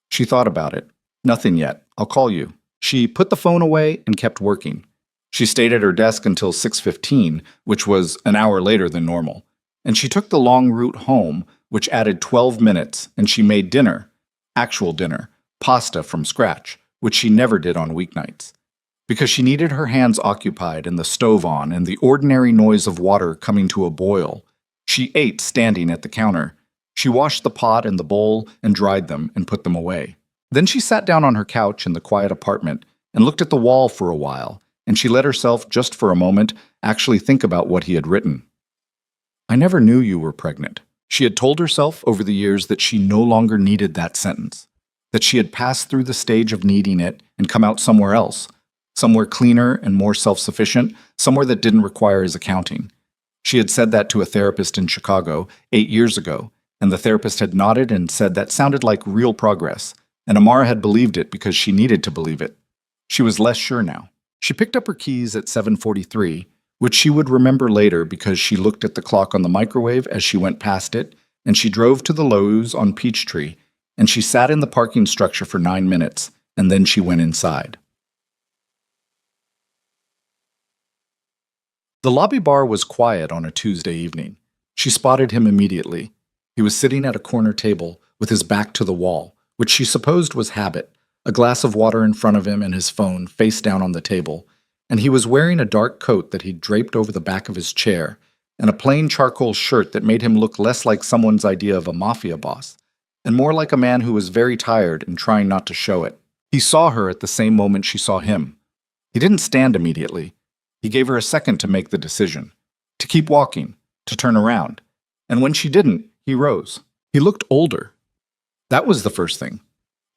[SPEAKER 1] She thought about it. "Nothing yet. I'll call you." She put the phone away and kept working. She stayed at her desk until 6:15, which was an hour later than normal. And she took the long route home, which added 12 minutes, and she made dinner, actual dinner, pasta from scratch, which she never did on weeknights. Because she needed her hands occupied and the stove on and the ordinary noise of water coming to a boil, she ate standing at the counter. She washed the pot and the bowl and dried them and put them away. Then she sat down on her couch in the quiet apartment and looked at the wall for a while, and she let herself, just for a moment, actually think about what he had written. "I never knew you were pregnant." She had told herself over the years that she no longer needed that sentence, that she had passed through the stage of needing it and come out somewhere else, somewhere cleaner and more self-sufficient, somewhere that didn't require his accounting. She had said that to a therapist in Chicago 8 years ago, and the therapist had nodded and said that sounded like real progress, and Amara had believed it because she needed to believe it. She was less sure now. She picked up her keys at 7:43, which she would remember later because she looked at the clock on the microwave as she went past it, and she drove to the Lowe's on Peachtree, and she sat in the parking structure for 9 minutes, and then she went inside. The lobby bar was quiet on a Tuesday evening. She spotted him immediately. He was sitting at a corner table with his back to the wall, which she supposed was habit, a glass of water in front of him and his phone face down on the table, and he was wearing a dark coat that he'd draped over the back of his chair, and a plain charcoal shirt that made him look less like someone's idea of a mafia boss, and more like a man who was very tired and trying not to show it. He saw her at the same moment she saw him. He didn't stand immediately. He gave her a second to make the decision, to keep walking, to turn around, and when she didn't, he rose. He looked older. That was the first thing.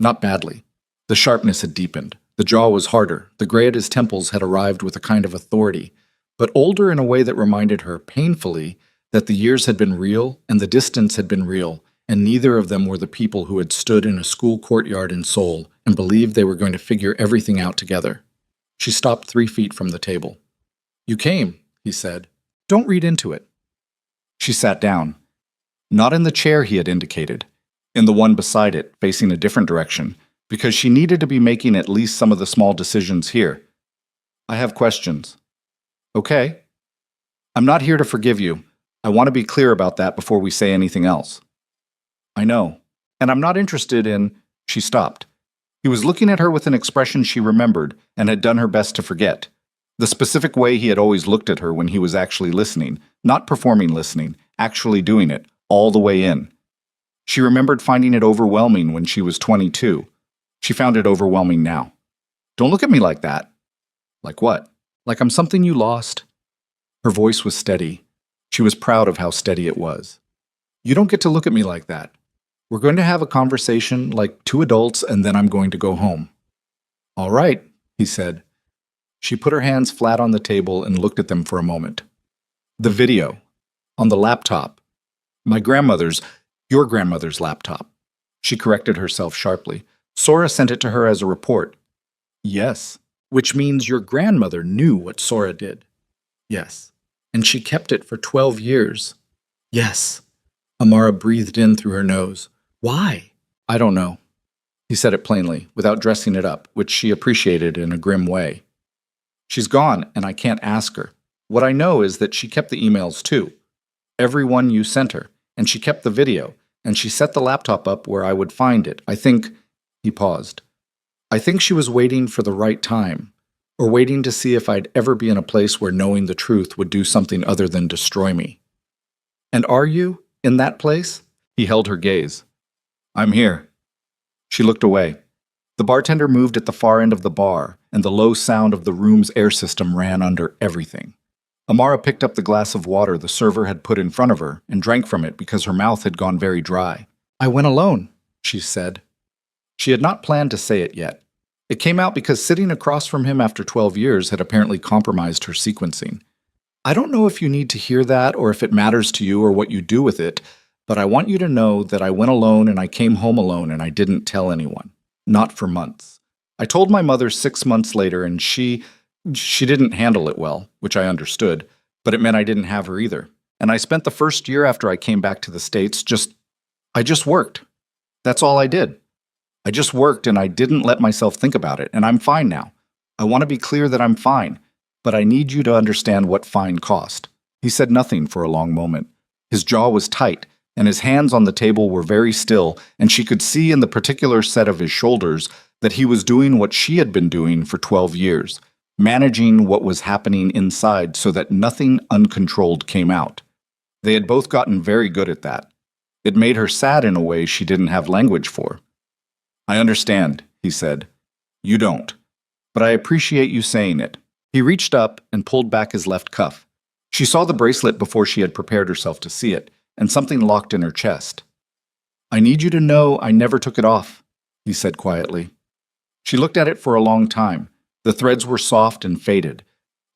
[SPEAKER 1] Not badly. The sharpness had deepened. The jaw was harder. The gray at his temples had arrived with a kind of authority, but older in a way that reminded her, painfully, that the years had been real and the distance had been real, and neither of them were the people who had stood in a school courtyard in Seoul and believed they were going to figure everything out together. She stopped 3 feet from the table. "You came," he said. "Don't read into it." She sat down. Not in the chair he had indicated, in the one beside it, facing a different direction, because she needed to be making at least some of the small decisions here. "I have questions." "Okay." "I'm not here to forgive you. I want to be clear about that before we say anything else." "I know. And I'm not interested in—" She stopped. He was looking at her with an expression she remembered and had done her best to forget. The specific way he had always looked at her when he was actually listening, not performing listening, actually doing it, all the way in. She remembered finding it overwhelming when she was 22. She found it overwhelming now. "Don't look at me like that." "Like what? Like I'm something you lost?" Her voice was steady. She was proud of how steady it was. "You don't get to look at me like that. We're going to have a conversation like 2 adults and then I'm going to go home." "All right," he said. She put her hands flat on the table and looked at them for a moment. "The video. On the laptop. Your grandmother's laptop." She corrected herself sharply. "Sora sent it to her as a report." "Yes. Which means your grandmother knew what Sora did." "Yes. And she kept it for 12 years." "Yes." Amara breathed in through her nose. "Why?" "I don't know." He said it plainly, without dressing it up, which she appreciated in a grim way. "She's gone, and I can't ask her. What I know is that she kept the emails too. Every one you sent her, and she kept the video, and she set the laptop up where I would find it. I think—" He paused. "I think she was waiting for the right time, or waiting to see if I'd ever be in a place where knowing the truth would do something other than destroy me." And are you in that place? He held her gaze. I'm here. She looked away. The bartender moved at the far end of the bar, and the low sound of the room's air system ran under everything. Amara picked up the glass of water the server had put in front of her and drank from it because her mouth had gone very dry. I went alone, she said. She had not planned to say it yet. It came out because sitting across from him after 12 years had apparently compromised her sequencing. I don't know if you need to hear that or if it matters to you or what you do with it, but I want you to know that I went alone and I came home alone and I didn't tell anyone. Not for months. I told my mother 6 months later and she didn't handle it well, which I understood, but it meant I didn't have her either. And I spent the first year after I came back to the States I just worked. That's all I did. I just worked and I didn't let myself think about it, and I'm fine now. I want to be clear that I'm fine, but I need you to understand what fine cost. He said nothing for a long moment. His jaw was tight, and his hands on the table were very still, and she could see in the particular set of his shoulders that he was doing what she had been doing for 12 years, managing what was happening inside so that nothing uncontrolled came out. They had both gotten very good at that. It made her sad in a way she didn't have language for. I understand, he said. You don't. But I appreciate you saying it. He reached up and pulled back his left cuff. She saw the bracelet before she had prepared herself to see it, and something locked in her chest. I need you to know I never took it off, he said quietly. She looked at it for a long time. The threads were soft and faded,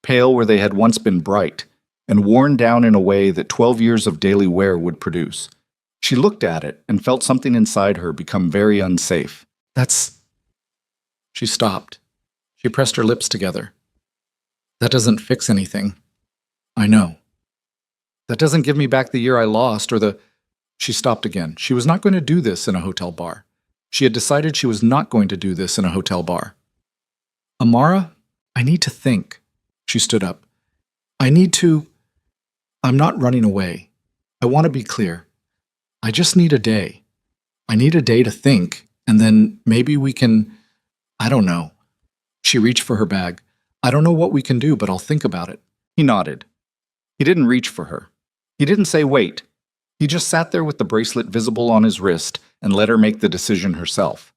[SPEAKER 1] pale where they had once been bright, and worn down in a way that 12 years of daily wear would produce. She looked at it and felt something inside her become very unsafe. She stopped. She pressed her lips together. That doesn't fix anything. I know. That doesn't give me back the year I lost or She stopped again. She was not going to do this in a hotel bar. She had decided she was not going to do this in a hotel bar. Amara, I need to think. She stood up. I'm not running away. I want to be clear. I just need a day. I need a day to think, and then maybe we can, I don't know. She reached for her bag. I don't know what we can do, but I'll think about it. He nodded. He didn't reach for her. He didn't say wait. He just sat there with the bracelet visible on his wrist and let her make the decision herself.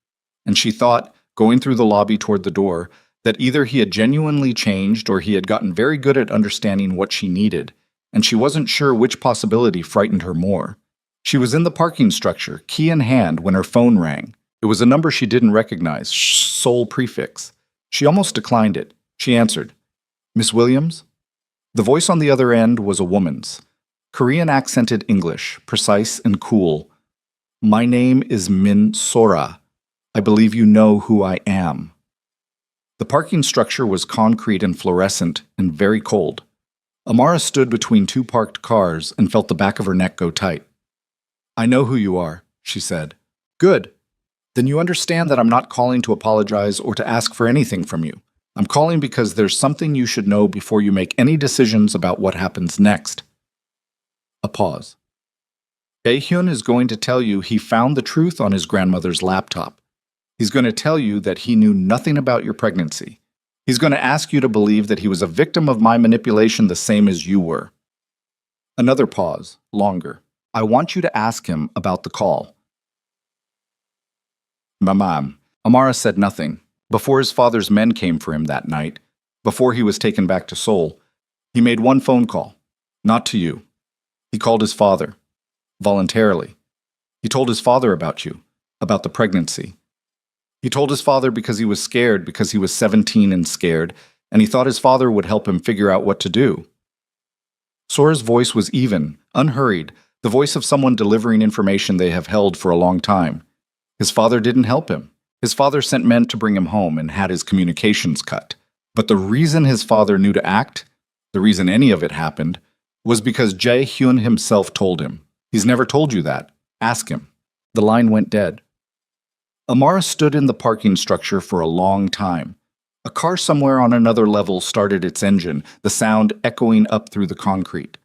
[SPEAKER 1] And she thought, going through the lobby toward the door, that either he had genuinely changed or he had gotten very good at understanding what she needed, and she wasn't sure which possibility frightened her more. She was in the parking structure, key in hand, when her phone rang. It was a number she didn't recognize, sole prefix. She almost declined it. She answered, Miss Williams? The voice on the other end was a woman's. Korean accented English, precise and cool. My name is Min Sora. I believe you know who I am. The parking structure was concrete and fluorescent and very cold. Amara stood between two parked cars and felt the back of her neck go tight. I know who you are, she said. Good. Then you understand that I'm not calling to apologize or to ask for anything from you. I'm calling because there's something you should know before you make any decisions about what happens next. A pause. Bae-hyun is going to tell you he found the truth on his grandmother's laptop. He's going to tell you that he knew nothing about your pregnancy. He's going to ask you to believe that he was a victim of my manipulation the same as you were. Another pause, longer. I want you to ask him about the call. Mamam. Amara said nothing. Before his father's men came for him that night, before he was taken back to Seoul, he made one phone call. Not to you. He called his father. Voluntarily. He told his father about you, about the pregnancy. He told his father because he was scared, because he was 17 and scared, and he thought his father would help him figure out what to do. Sora's voice was even, unhurried, the voice of someone delivering information they have held for a long time. His father didn't help him. His father sent men to bring him home and had his communications cut. But the reason his father knew to act, the reason any of it happened, was because Jae-hyun himself told him. He's never told you that. Ask him. The line went dead. Amara stood in the parking structure for a long time. A car somewhere on another level started its engine, the sound echoing up through the concrete.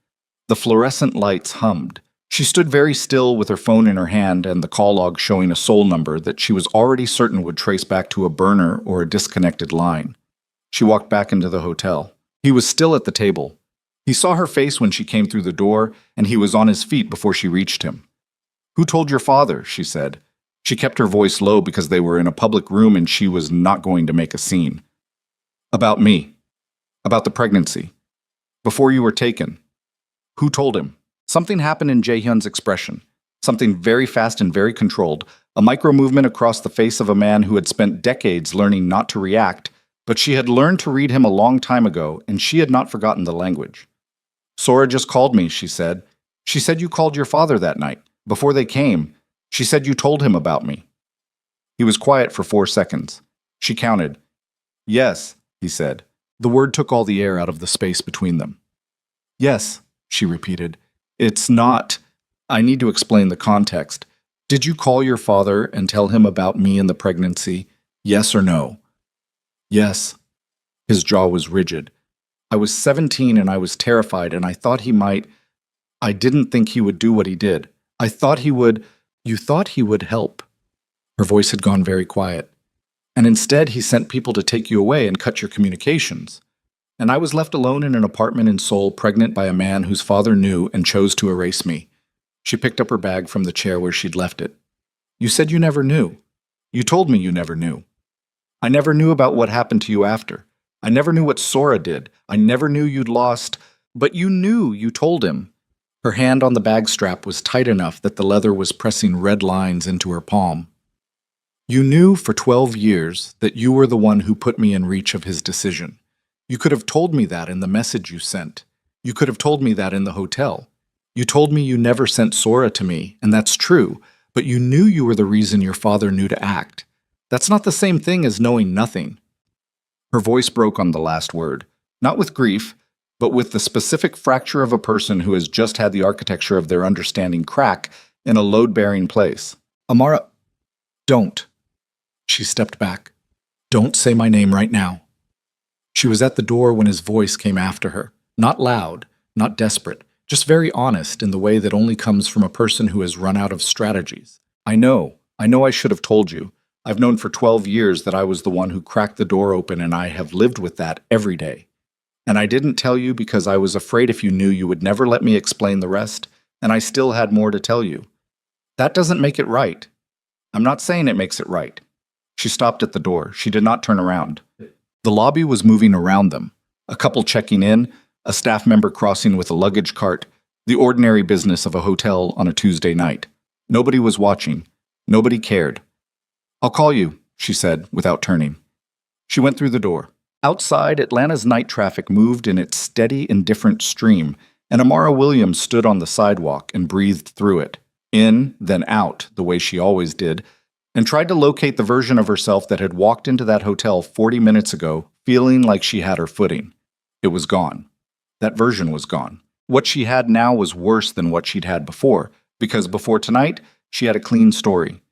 [SPEAKER 1] The fluorescent lights hummed. She stood very still with her phone in her hand and the call log showing a Seoul number that she was already certain would trace back to a burner or a disconnected line. She walked back into the hotel. He was still at the table. He saw her face when she came through the door, and he was on his feet before she reached him. "Who told your father?" she said. She kept her voice low because they were in a public room and she was not going to make a scene. "About me. About the pregnancy. Before you were taken." Who told him? Something happened in Jae-hyun's expression. Something very fast and very controlled. A micro-movement across the face of a man who had spent decades learning not to react, but she had learned to read him a long time ago, and she had not forgotten the language. "Sora just called me," she said. "She said you called your father that night. Before they came, she said you told him about me." He was quiet for 4 seconds. She counted. "Yes," he said. The word took all the air out of the space between them. "Yes," she repeated. "It's not. I need to explain the context. Did you call your father and tell him about me and the pregnancy? Yes or no?" "Yes." His jaw was rigid. "I was 17 and I was terrified and I thought he might. I didn't think he would do what he did. I thought he would." "You thought he would help." Her voice had gone very quiet. "And instead he sent people to take you away and cut your communications. And I was left alone in an apartment in Seoul, pregnant by a man whose father knew and chose to erase me." She picked up her bag from the chair where she'd left it. "You said you never knew. You told me you never knew. I never knew about what happened to you after. I never knew what Sora did. I never knew you'd lost. But you knew, you told him." Her hand on the bag strap was tight enough that the leather was pressing red lines into her palm. "You knew for 12 years that you were the one who put me in reach of his decision. You could have told me that in the message you sent. You could have told me that in the hotel. You told me you never sent Sora to me, and that's true, but you knew you were the reason your father knew to act. That's not the same thing as knowing nothing." Her voice broke on the last word, not with grief, but with the specific fracture of a person who has just had the architecture of their understanding crack in a load-bearing place. "Amara, don't." She stepped back. "Don't say my name right now." She was at the door when his voice came after her, not loud, not desperate, just very honest in the way that only comes from a person who has run out of strategies. I know I should have told you. I've known for 12 years that I was the one who cracked the door open, and I have lived with that every day. And I didn't tell you because I was afraid if you knew you would never let me explain the rest, and I still had more to tell you. That doesn't make it right. I'm not saying it makes it right." She stopped at the door. She did not turn around. The lobby was moving around them. A couple checking in, a staff member crossing with a luggage cart, the ordinary business of a hotel on a Tuesday night. Nobody was watching. Nobody cared. "I'll call you," she said, without turning. She went through the door. Outside, Atlanta's night traffic moved in its steady, indifferent stream, and Amara Williams stood on the sidewalk and breathed through it, in, then out, the way she always did, and tried to locate the version of herself that had walked into that hotel 40 minutes ago, feeling like she had her footing. It was gone. That version was gone. What she had now was worse than what she'd had before, because before tonight, she had a clean story.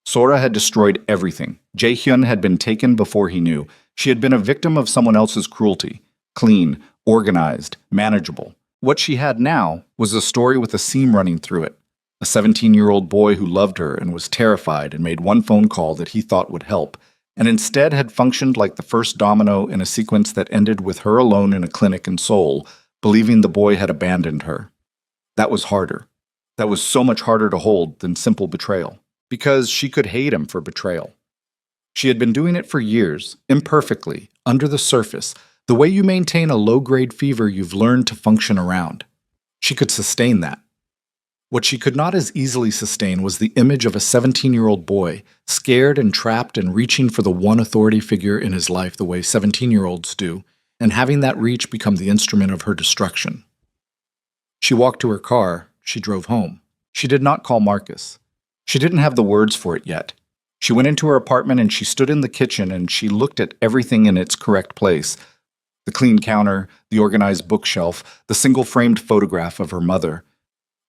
[SPEAKER 1] Sora had destroyed everything. Jae-hyun had been taken before he knew. She had been a victim of someone else's cruelty. Clean, organized, manageable. What she had now was a story with a seam running through it. A 17-year-old boy who loved her and was terrified and made one phone call that he thought would help, and instead had functioned like the first domino in a sequence that ended with her alone in a clinic in Seoul, believing the boy had abandoned her. That was harder. That was so much harder to hold than simple betrayal, because she could hate him for betrayal. She had been doing it for years, imperfectly, under the surface, the way you maintain a low-grade fever you've learned to function around. She could sustain that. What she could not as easily sustain was the image of a 17-year-old boy, scared and trapped and reaching for the one authority figure in his life the way 17-year-olds do, and having that reach become the instrument of her destruction. She walked to her car. She drove home. She did not call Marcus. She didn't have the words for it yet. She went into her apartment and she stood in the kitchen and she looked at everything in its correct place. The clean counter, the organized bookshelf, the single-framed photograph of her mother.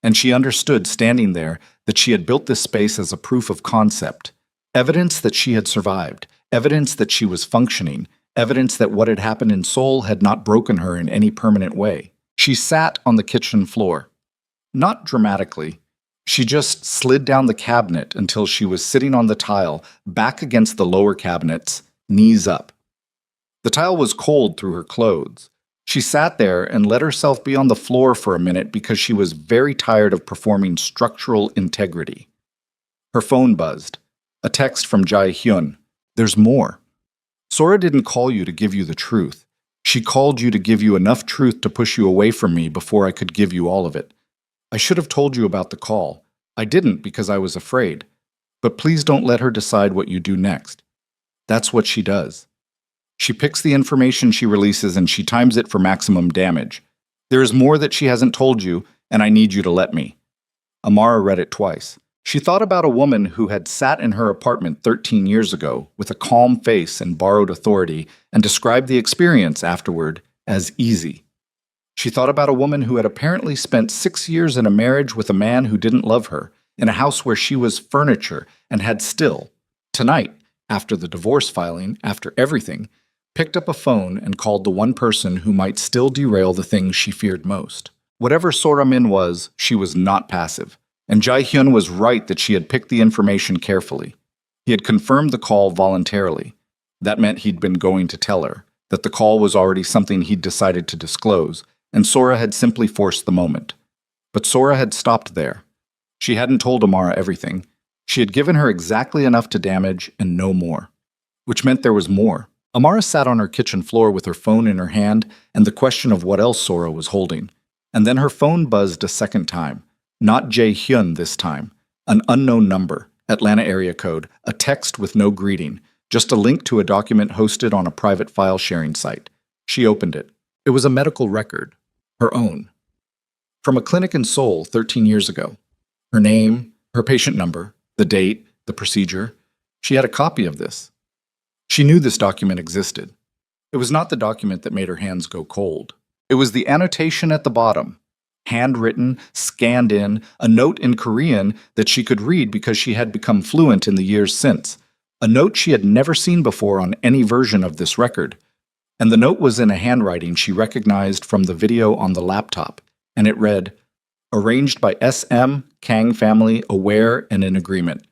[SPEAKER 1] And she understood, standing there, that she had built this space as a proof of concept, evidence that she had survived, evidence that she was functioning, evidence that what had happened in Seoul had not broken her in any permanent way. She sat on the kitchen floor. Not dramatically. She just slid down the cabinet until she was sitting on the tile, back against the lower cabinets, knees up. The tile was cold through her clothes. She sat there and let herself be on the floor for a minute because she was very tired of performing structural integrity. Her phone buzzed. A text from Jae Hyun. There's more. Sora didn't call you to give you the truth. She called you to give you enough truth to push you away from me before I could give you all of it. I should have told you about the call. I didn't because I was afraid. But please don't let her decide what you do next. That's what she does. She picks the information she releases and she times it for maximum damage. There is more that she hasn't told you, and I need you to let me. Amara read it twice. She thought about a woman who had sat in her apartment 13 years ago with a calm face and borrowed authority and described the experience afterward as easy. She thought about a woman who had apparently spent 6 years in a marriage with a man who didn't love her, in a house where she was furniture and had still, tonight, after the divorce filing, after everything, picked up a phone and called the one person who might still derail the things she feared most. Whatever Sora Min was, she was not passive. And Jae Hyun was right that she had picked the information carefully. He had confirmed the call voluntarily. That meant he'd been going to tell her, that the call was already something he'd decided to disclose, and Sora had simply forced the moment. But Sora had stopped there. She hadn't told Amara everything. She had given her exactly enough to damage and no more. Which meant there was more. Amara sat on her kitchen floor with her phone in her hand and the question of what else Sora was holding. And then her phone buzzed a second time. Not Jae Hyun this time. An unknown number, Atlanta area code, a text with no greeting, just a link to a document hosted on a private file sharing site. She opened it. It was a medical record. Her own. From a clinic in Seoul 13 years ago. Her name, her patient number, the date, the procedure. She had a copy of this. She knew this document existed. It was not the document that made her hands go cold. It was the annotation at the bottom. Handwritten, scanned in, a note in Korean that she could read because she had become fluent in the years since. A note she had never seen before on any version of this record. And the note was in a handwriting she recognized from the video on the laptop, and it read, "Arranged by SM, Kang family, aware and in agreement.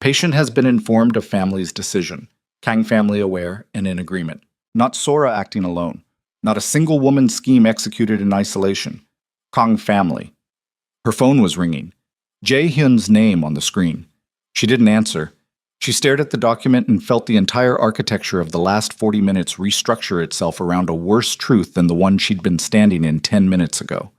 [SPEAKER 1] Patient has been informed of family's decision. Kang family aware and in agreement. Not Sora acting alone. Not a single woman scheme executed in isolation. Kang family." Her phone was ringing. Jae Hyun's name on the screen. She didn't answer. She stared at the document and felt the entire architecture of the last 40 minutes restructure itself around a worse truth than the one she'd been standing in 10 minutes ago.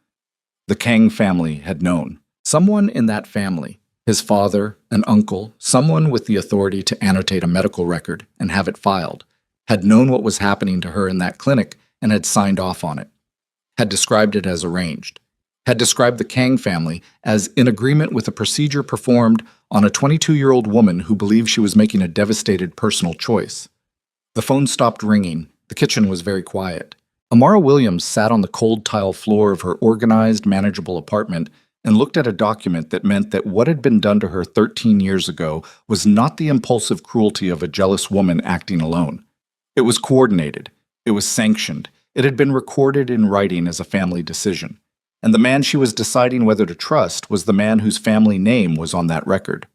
[SPEAKER 1] The Kang family had known. Someone in that family, his father, an uncle, someone with the authority to annotate a medical record and have it filed, had known what was happening to her in that clinic and had signed off on it. Had described it as arranged. Had described the Kang family as in agreement with a procedure performed on a 22-year-old woman who believed she was making a devastated personal choice. The phone stopped ringing. The kitchen was very quiet. Amara Williams sat on the cold tile floor of her organized, manageable apartment and looked at a document that meant that what had been done to her 13 years ago was not the impulsive cruelty of a jealous woman acting alone. It was coordinated. It was sanctioned. It had been recorded in writing as a family decision. And the man she was deciding whether to trust was the man whose family name was on that record.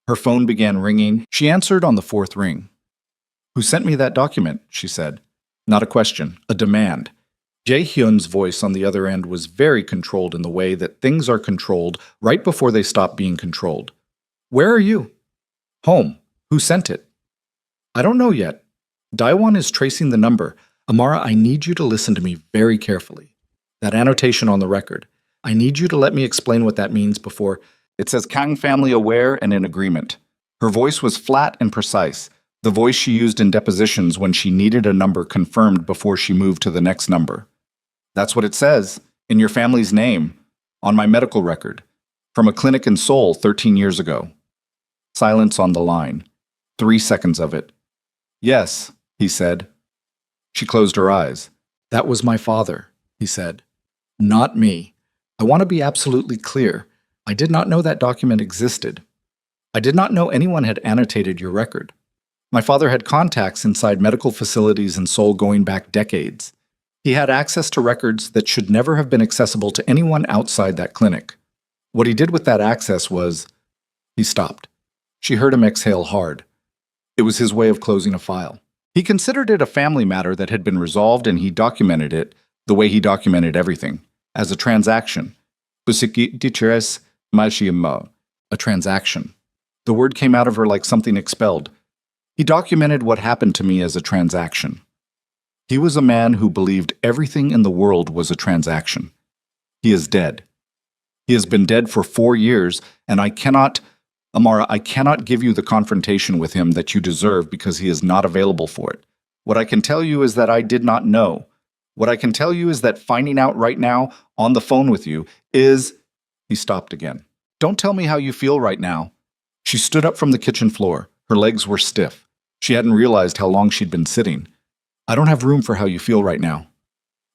[SPEAKER 1] Her phone began ringing. She answered on the fourth ring. "Who sent me that document?" she said. Not a question, a demand. Jae Hyun's voice on the other end was very controlled in the way that things are controlled right before they stop being controlled. "Where are you?" "Home. Who sent it?" "I don't know yet. Daiwon is tracing the number. Amara, I need you to listen to me very carefully. That annotation on the record. I need you to let me explain what that means before. It says Kang family aware and in agreement." Her voice was flat and precise, the voice she used in depositions when she needed a number confirmed before she moved to the next number. "That's what it says, in your family's name, on my medical record, from a clinic in Seoul 13 years ago." Silence on the line. 3 seconds of it. "Yes," he said. She closed her eyes. "That was my father," he said. "Not me. I want to be absolutely clear. I did not know that document existed. I did not know anyone had annotated your record. My father had contacts inside medical facilities in Seoul going back decades. He had access to records that should never have been accessible to anyone outside that clinic. What he did with that access was..." He stopped. She heard him exhale hard. It was his way of closing a file. He considered it a family matter that had been resolved, and he documented it the way he documented everything, as a transaction. A transaction. The word came out of her like something expelled. He documented what happened to me as a transaction. He was a man who believed everything in the world was a transaction. He is dead. He has been dead for 4 years, and I cannot give you the confrontation with him that you deserve because he is not available for it. What I can tell you is that I did not know. What I can tell you is that finding out right now, on the phone with you, is... He stopped again. Don't tell me how you feel right now. She stood up from the kitchen floor. Her legs were stiff. She hadn't realized how long she'd been sitting. I don't have room for how you feel right now.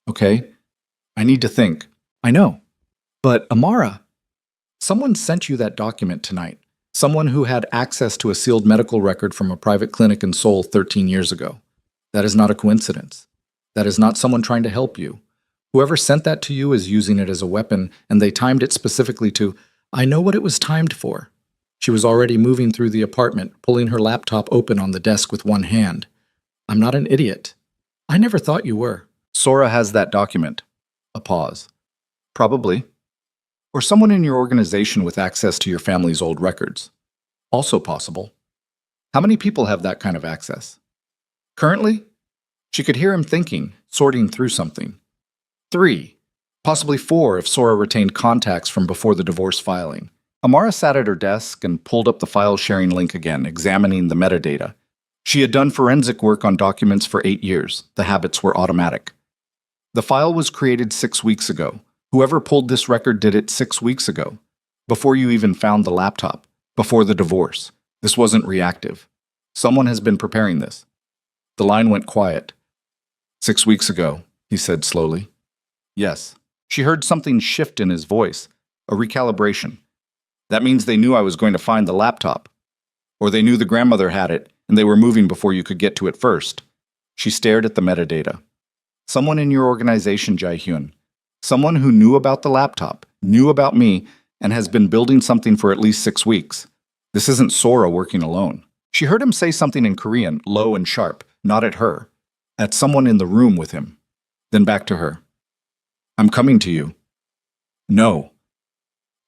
[SPEAKER 1] Okay? I need to think. I know. But, Amara, someone sent you that document tonight. Someone who had access to a sealed medical record from a private clinic in Seoul 13 years ago. That is not a coincidence. That is not someone trying to help you. Whoever sent that to you is using it as a weapon, and they timed it specifically to... I know what it was timed for. She was already moving through the apartment, pulling her laptop open on the desk with one hand. I'm not an idiot. I never thought you were. Sora has that document. A pause. Probably. Or someone in your organization with access to your family's old records. Also possible. How many people have that kind of access? Currently? She could hear him thinking, sorting through something. 3. Possibly 4 if Sora retained contacts from before the divorce filing. Amara sat at her desk and pulled up the file sharing link again, examining the metadata. She had done forensic work on documents for 8 years. The habits were automatic. The file was created 6 weeks ago. Whoever pulled this record did it 6 weeks ago, before you even found the laptop, before the divorce. This wasn't reactive. Someone has been preparing this. The line went quiet. 6 weeks ago, he said slowly. Yes. She heard something shift in his voice, a recalibration. That means they knew I was going to find the laptop. Or they knew the grandmother had it, and they were moving before you could get to it first. She stared at the metadata. Someone in your organization, Jae-hyun. Someone who knew about the laptop, knew about me, and has been building something for at least 6 weeks. This isn't Sora working alone. She heard him say something in Korean, low and sharp, not at her. At someone in the room with him. Then back to her. I'm coming to you. No.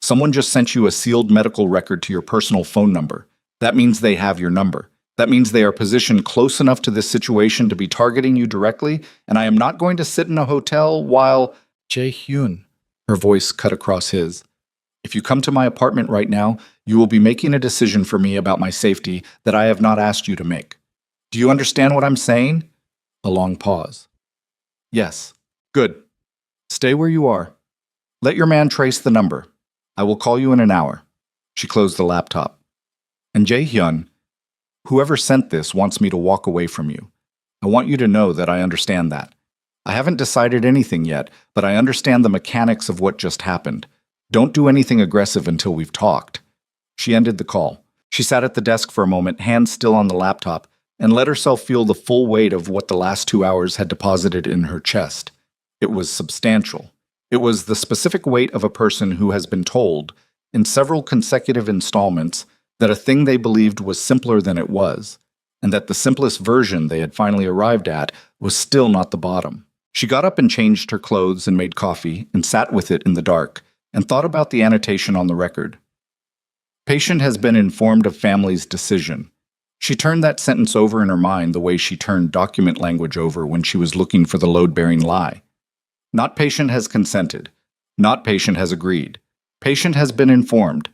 [SPEAKER 1] Someone just sent you a sealed medical record to your personal phone number. That means they have your number. That means they are positioned close enough to this situation to be targeting you directly, and I am not going to sit in a hotel while... Jae-hyun, her voice cut across his. If you come to my apartment right now, you will be making a decision for me about my safety that I have not asked you to make. Do you understand what I'm saying? A long pause. Yes. Good. Stay where you are. Let your man trace the number. I will call you in an hour. She closed the laptop. And Jae-hyun, whoever sent this wants me to walk away from you. I want you to know that I understand that. I haven't decided anything yet, but I understand the mechanics of what just happened. Don't do anything aggressive until we've talked. She ended the call. She sat at the desk for a moment, hands still on the laptop, and let herself feel the full weight of what the last 2 hours had deposited in her chest. It was substantial. It was the specific weight of a person who has been told, in several consecutive installments, that a thing they believed was simpler than it was, and that the simplest version they had finally arrived at was still not the bottom. She got up and changed her clothes and made coffee and sat with it in the dark and thought about the annotation on the record. Patient has been informed of family's decision. She turned that sentence over in her mind the way she turned document language over when she was looking for the load-bearing lie. Not patient has consented. Not patient has agreed. Patient has been informed.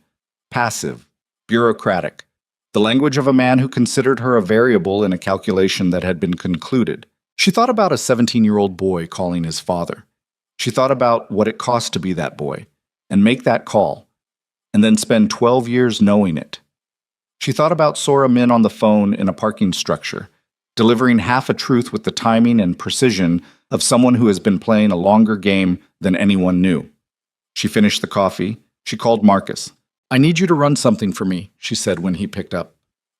[SPEAKER 1] Passive. Bureaucratic. The language of a man who considered her a variable in a calculation that had been concluded. She thought about a 17-year-old boy calling his father. She thought about what it cost to be that boy, and make that call, and then spend 12 years knowing it. She thought about Sora Min on the phone in a parking structure, delivering half a truth with the timing and precision of someone who has been playing a longer game than anyone knew. She finished the coffee. She called Marcus. I need you to run something for me, she said when he picked up.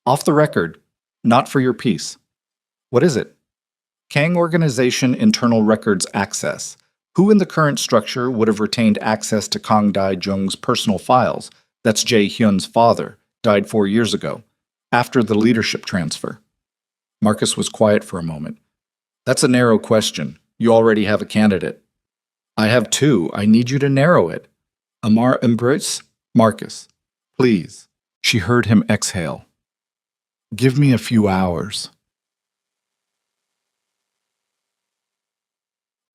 [SPEAKER 1] Off the record, not for your piece. What is it? Kang Organization Internal Records Access. Who in the current structure would have retained access to Kang Dae-jung's personal files? That's Jae-hyun's father, died 4 years ago, after the leadership transfer. Marcus was quiet for a moment. That's a narrow question. You already have a candidate. I have two. I need you to narrow it. Amar Embrace? Marcus. Please. She heard him exhale. Give me a few hours.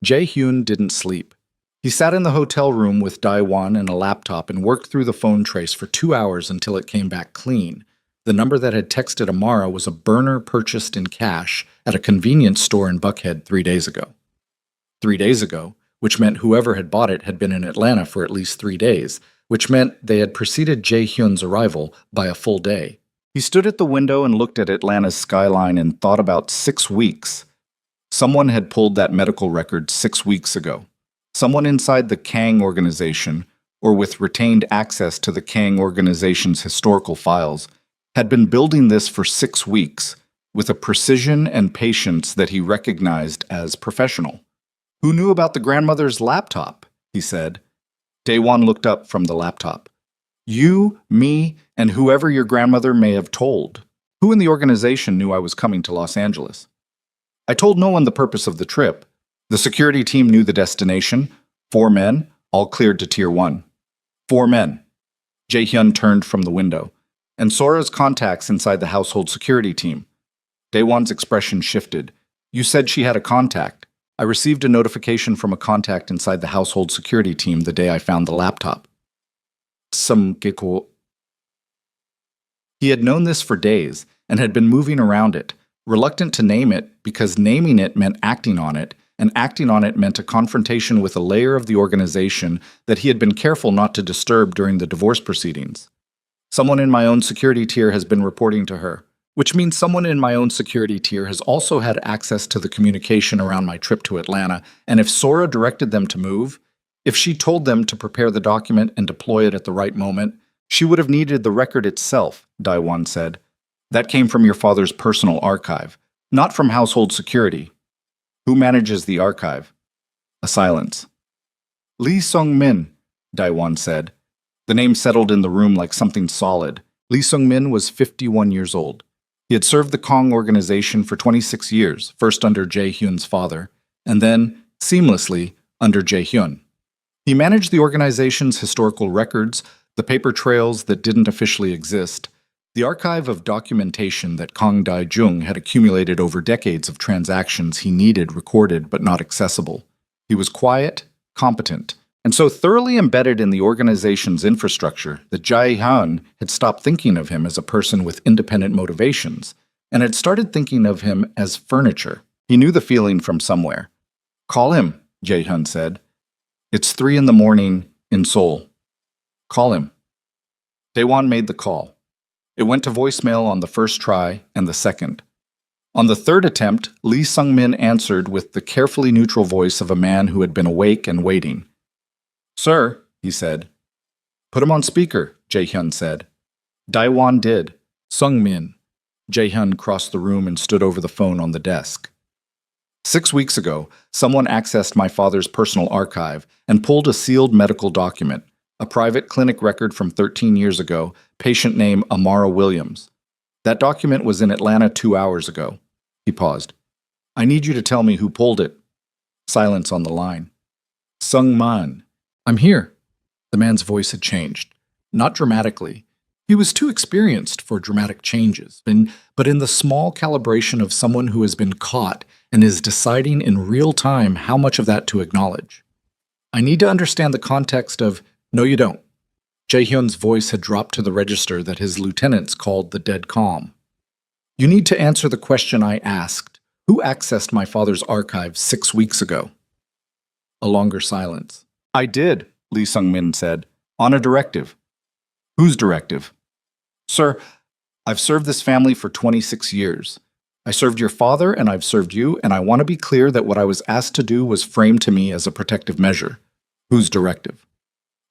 [SPEAKER 1] Jae-hyun didn't sleep. He sat in the hotel room with Dae-won and a laptop and worked through the phone trace for 2 hours until it came back clean. The number that had texted Amara was a burner purchased in cash at a convenience store in Buckhead 3 days ago. 3 days ago, which meant whoever had bought it had been in Atlanta for at least 3 days, which meant they had preceded Jae-hyun's arrival by a full day. He stood at the window and looked at Atlanta's skyline and thought about 6 weeks. Someone had pulled that medical record 6 weeks ago. Someone inside the Kang organization, or with retained access to the Kang organization's historical files, had been building this for 6 weeks, with a precision and patience that he recognized as professional. Who knew about the grandmother's laptop? He said. Dae-won looked up from the laptop. You, me, and whoever your grandmother may have told. Who in the organization knew I was coming to Los Angeles? I told no one the purpose of the trip. The security team knew the destination. 4 men, all cleared to Tier 1. 4 men. Jae-hyun turned from the window. And Sora's contacts inside the household security team. Dae-won's expression shifted. You said she had a contact. I received a notification from a contact inside the household security team the day I found the laptop. Some gikko. He had known this for days and had been moving around it, reluctant to name it because naming it meant acting on it, and acting on it meant a confrontation with a layer of the organization that he had been careful not to disturb during the divorce proceedings. Someone in my own security tier has been reporting to her, which means someone in my own security tier has also had access to the communication around my trip to Atlanta, and if Sora directed them to move, if she told them to prepare the document and deploy it at the right moment, she would have needed the record itself, Dae-won said. That came from your father's personal archive, not from household security. Who manages the archive? A silence. Lee Sung-min, Dae-won said. The name settled in the room like something solid. Lee Sung-min was 51 years old. He had served the Kong organization for 26 years, first under Jae-hyun's father, and then, seamlessly, under Jae-hyun. He managed the organization's historical records, the paper trails that didn't officially exist, the archive of documentation that Kang Dae-jung had accumulated over decades of transactions he needed recorded but not accessible. He was quiet, competent, and so thoroughly embedded in the organization's infrastructure that Jae-hyun had stopped thinking of him as a person with independent motivations and had started thinking of him as furniture. He knew the feeling from somewhere. Call him, Jae-hyun said. It's 3 a.m. in Seoul. Call him. Dae-won made the call. It went to voicemail on the first try and the second. On the third attempt, Lee Sung-min answered with the carefully neutral voice of a man who had been awake and waiting. Sir, he said. Put him on speaker, Jae-hyun said. Dae-won did. Sung-min. Jae-hyun crossed the room and stood over the phone on the desk. 6 weeks ago, someone accessed my father's personal archive and pulled a sealed medical document, a private clinic record from 13 years ago, patient name Amara Williams. That document was in Atlanta 2 hours ago. He paused. I need you to tell me who pulled it. Silence on the line. Sung-man. I'm here. The man's voice had changed. Not dramatically. He was too experienced for dramatic changes, but in the small calibration of someone who has been caught and is deciding in real time how much of that to acknowledge. I need to understand the context of, no you don't. Jae-hyun's voice had dropped to the register that his lieutenants called the dead calm. You need to answer the question I asked. Who accessed my father's archive 6 weeks ago? A longer silence. I did, Lee Sung-min said, on a directive. Whose directive? Sir, I've served this family for 26 years. I served your father and I've served you, and I want to be clear that what I was asked to do was framed to me as a protective measure. Whose directive?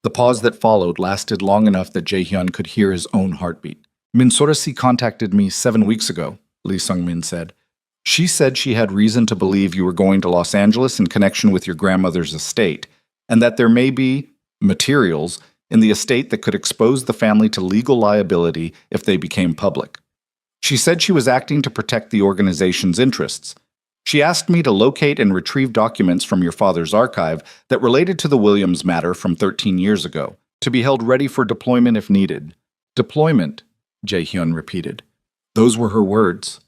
[SPEAKER 1] The pause that followed lasted long enough that Jae-hyun could hear his own heartbeat. Min Sorasi contacted me 7 weeks ago, Lee Sung-min said. She said she had reason to believe you were going to Los Angeles in connection with your grandmother's estate, and that there may be materials in the estate that could expose the family to legal liability if they became public. She said she was acting to protect the organization's interests. She asked me to locate and retrieve documents from your father's archive that related to the Williams matter from 13 years ago, to be held ready for deployment if needed. Deployment, Jae-hyun repeated. Those were her words.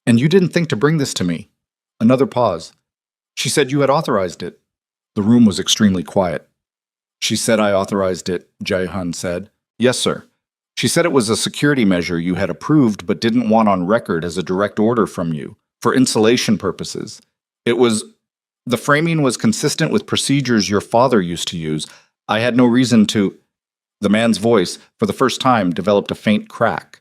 [SPEAKER 1] And you didn't think to bring this to me. Another pause. She said you had authorized it. The room was extremely quiet. She said I authorized it, Jae-hyun said. Yes, sir. She said it was a security measure you had approved but didn't want on record as a direct order from you, for insulation purposes. The framing was consistent with procedures your father used to use. I had no reason to. The man's voice, for the first time, developed a faint crack.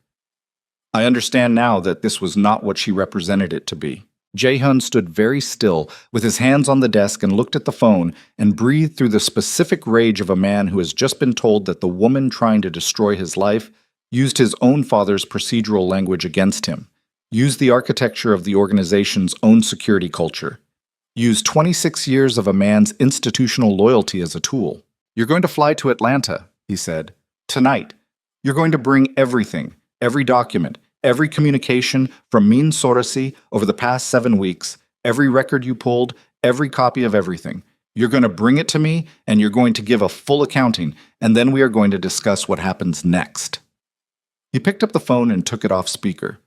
[SPEAKER 1] I understand now that this was not what she represented it to be. Jae-hyun stood very still, with his hands on the desk, and looked at the phone and breathed through the specific rage of a man who has just been told that the woman trying to destroy his life used his own father's procedural language against him, used the architecture of the organization's own security culture, used 26 years of a man's institutional loyalty as a tool. You're going to fly to Atlanta, he said, tonight. You're going to bring everything, every document, every communication from Min Sorasi over the past 7 weeks, every record you pulled, every copy of everything. You're going to bring it to me, and you're going to give a full accounting, and then we are going to discuss what happens next. He picked up the phone and took it off speaker.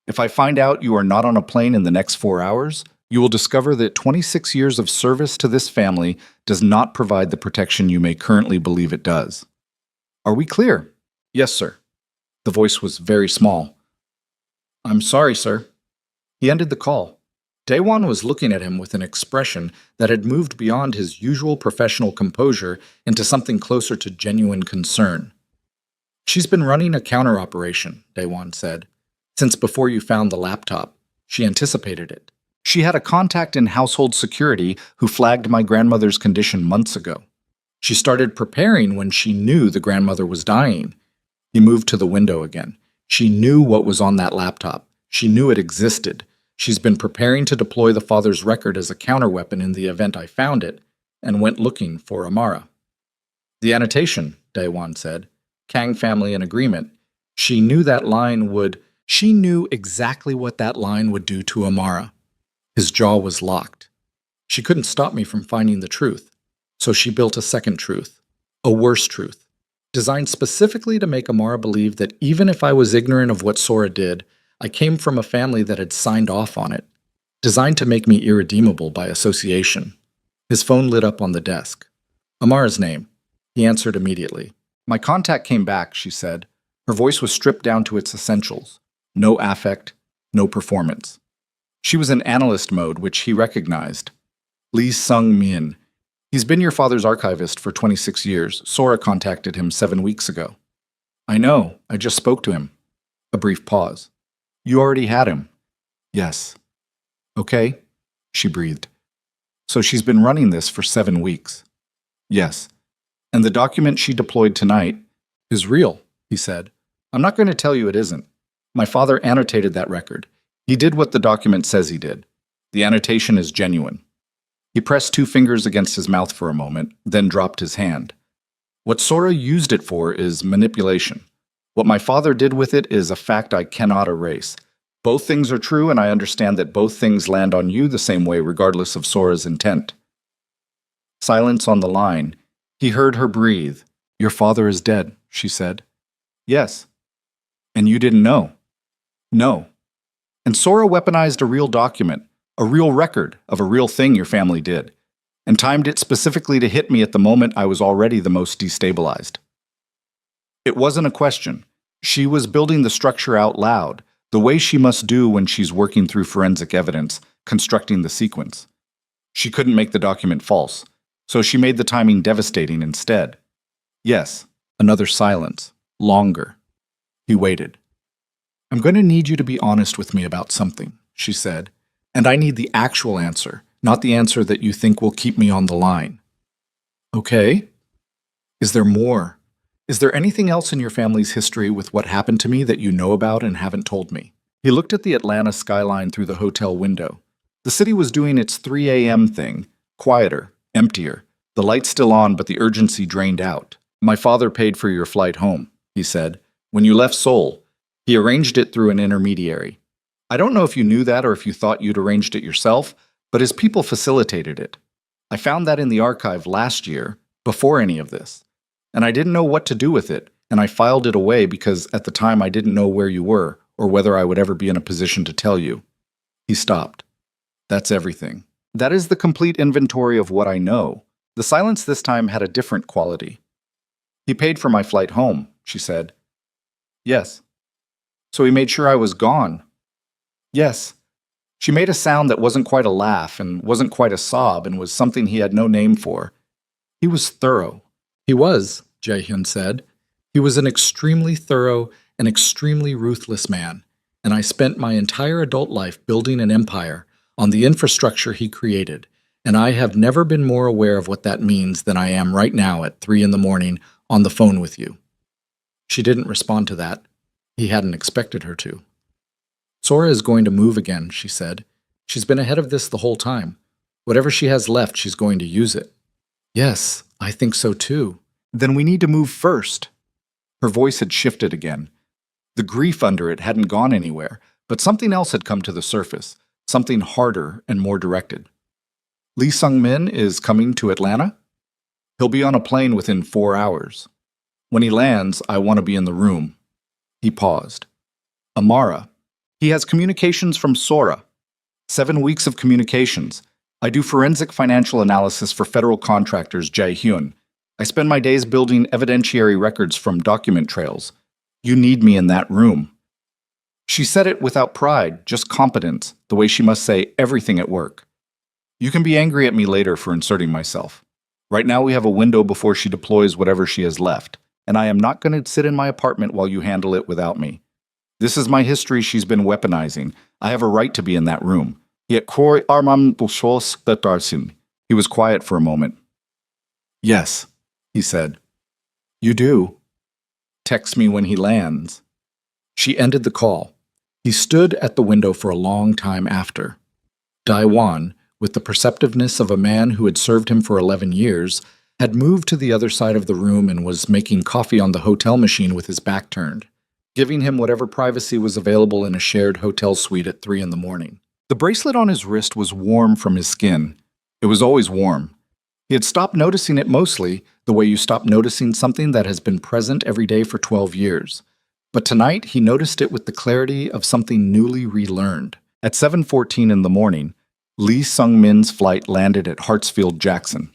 [SPEAKER 1] If I find out you are not on a plane in the next 4 hours, you will discover that 26 years of service to this family does not provide the protection you may currently believe it does. Are we clear? Yes, sir. The voice was very small. I'm sorry, sir. He ended the call. Daewon was looking at him with an expression that had moved beyond his usual professional composure into something closer to genuine concern. She's been running a counter-operation, Daewon said. Since before you found the laptop, she anticipated it. She had a contact in household security who flagged my grandmother's condition months ago. She started preparing when she knew the grandmother was dying. He moved to the window again. She knew what was on that laptop. She knew it existed. She's been preparing to deploy the father's record as a counterweapon in the event I found it, and went looking for Amara. The annotation, Daewon said. Kang family in agreement. She knew exactly what that line would do to Amara. His jaw was locked. She couldn't stop me from finding the truth. So she built a second truth. A worse truth. Designed specifically to make Amara believe that even if I was ignorant of what Sora did, I came from a family that had signed off on it. Designed to make me irredeemable by association. His phone lit up on the desk. Amara's name. He answered immediately. My contact came back, she said. Her voice was stripped down to its essentials. No affect, no performance. She was in analyst mode, which he recognized. Lee Sung-min. He's been your father's archivist for 26 years. Sora contacted him 7 weeks ago. I know. I just spoke to him. A brief pause. You already had him. Yes. Okay, she breathed. So she's been running this for 7 weeks. Yes. And the document she deployed tonight is real, he said. I'm not going to tell you it isn't. My father annotated that record. He did what the document says he did. The annotation is genuine. He pressed 2 fingers against his mouth for a moment, then dropped his hand. What Sora used it for is manipulation. What my father did with it is a fact I cannot erase. Both things are true, and I understand that both things land on you the same way regardless of Sora's intent. Silence on the line. He heard her breathe. Your father is dead, she said. Yes. And you didn't know? No. And Sora weaponized a real document. A real record of a real thing your family did, and timed it specifically to hit me at the moment I was already the most destabilized. It wasn't a question. She was building the structure out loud, the way she must do when she's working through forensic evidence, constructing the sequence. She couldn't make the document false, so she made the timing devastating instead. Yes, another silence. Longer. He waited. I'm going to need you to be honest with me about something, she said. And I need the actual answer, not the answer that you think will keep me on the line. Okay. Is there more? Is there anything else in your family's history with what happened to me that you know about and haven't told me? He looked at the Atlanta skyline through the hotel window. The city was doing its 3 a.m. thing, quieter, emptier, the lights still on but the urgency drained out. My father paid for your flight home, he said. When you left Seoul, He arranged it through an intermediary. I don't know if you knew that or if you thought you'd arranged it yourself, but his people facilitated it. I found that in the archive last year, before any of this. And I didn't know what to do with it, and I filed it away because at the time I didn't know where you were or whether I would ever be in a position to tell you. He stopped. That's everything. That is the complete inventory of what I know. The silence this time had a different quality. He paid for my flight home, she said. Yes. So he made sure I was gone. Yes. She made a sound that wasn't quite a laugh and wasn't quite a sob and was something he had no name for. He was thorough. He was, Jae-hyun said. He was an extremely thorough and extremely ruthless man, and I spent my entire adult life building an empire on the infrastructure he created, and I have never been more aware of what that means than I am right now at 3 a.m. on the phone with you. She didn't respond to that. He hadn't expected her to. Sora is going to move again, she said. She's been ahead of this the whole time. Whatever she has left, she's going to use it. Yes, I think so too. Then we need to move first. Her voice had shifted again. The grief under it hadn't gone anywhere, but something else had come to the surface, something harder and more directed. Lee Sung-min is coming to Atlanta? He'll be on a plane within 4 hours. When he lands, I want to be in the room. He paused. Amara. He has communications from Sora. 7 weeks of communications. I do forensic financial analysis for federal contractors Jae-hyun. I spend my days building evidentiary records from document trails. You need me in that room. She said it without pride, just competence, the way she must say everything at work. You can be angry at me later for inserting myself. Right now we have a window before she deploys whatever she has left, and I am not going to sit in my apartment while you handle it without me. This is my history she's been weaponizing. I have a right to be in that room. He was quiet for a moment. Yes, he said. You do. Text me when he lands. She ended the call. He stood at the window for a long time after. Daiwan, with the perceptiveness of a man who had served him for 11 years, had moved to the other side of the room and was making coffee on the hotel machine with his back turned, giving him whatever privacy was available in a shared hotel suite at 3 a.m. The bracelet on his wrist was warm from his skin. It was always warm. He had stopped noticing it mostly, the way you stop noticing something that has been present every day for 12 years. But tonight he noticed it with the clarity of something newly relearned. At 7:14 in the morning, Lee Sung-min's flight landed at Hartsfield-Jackson.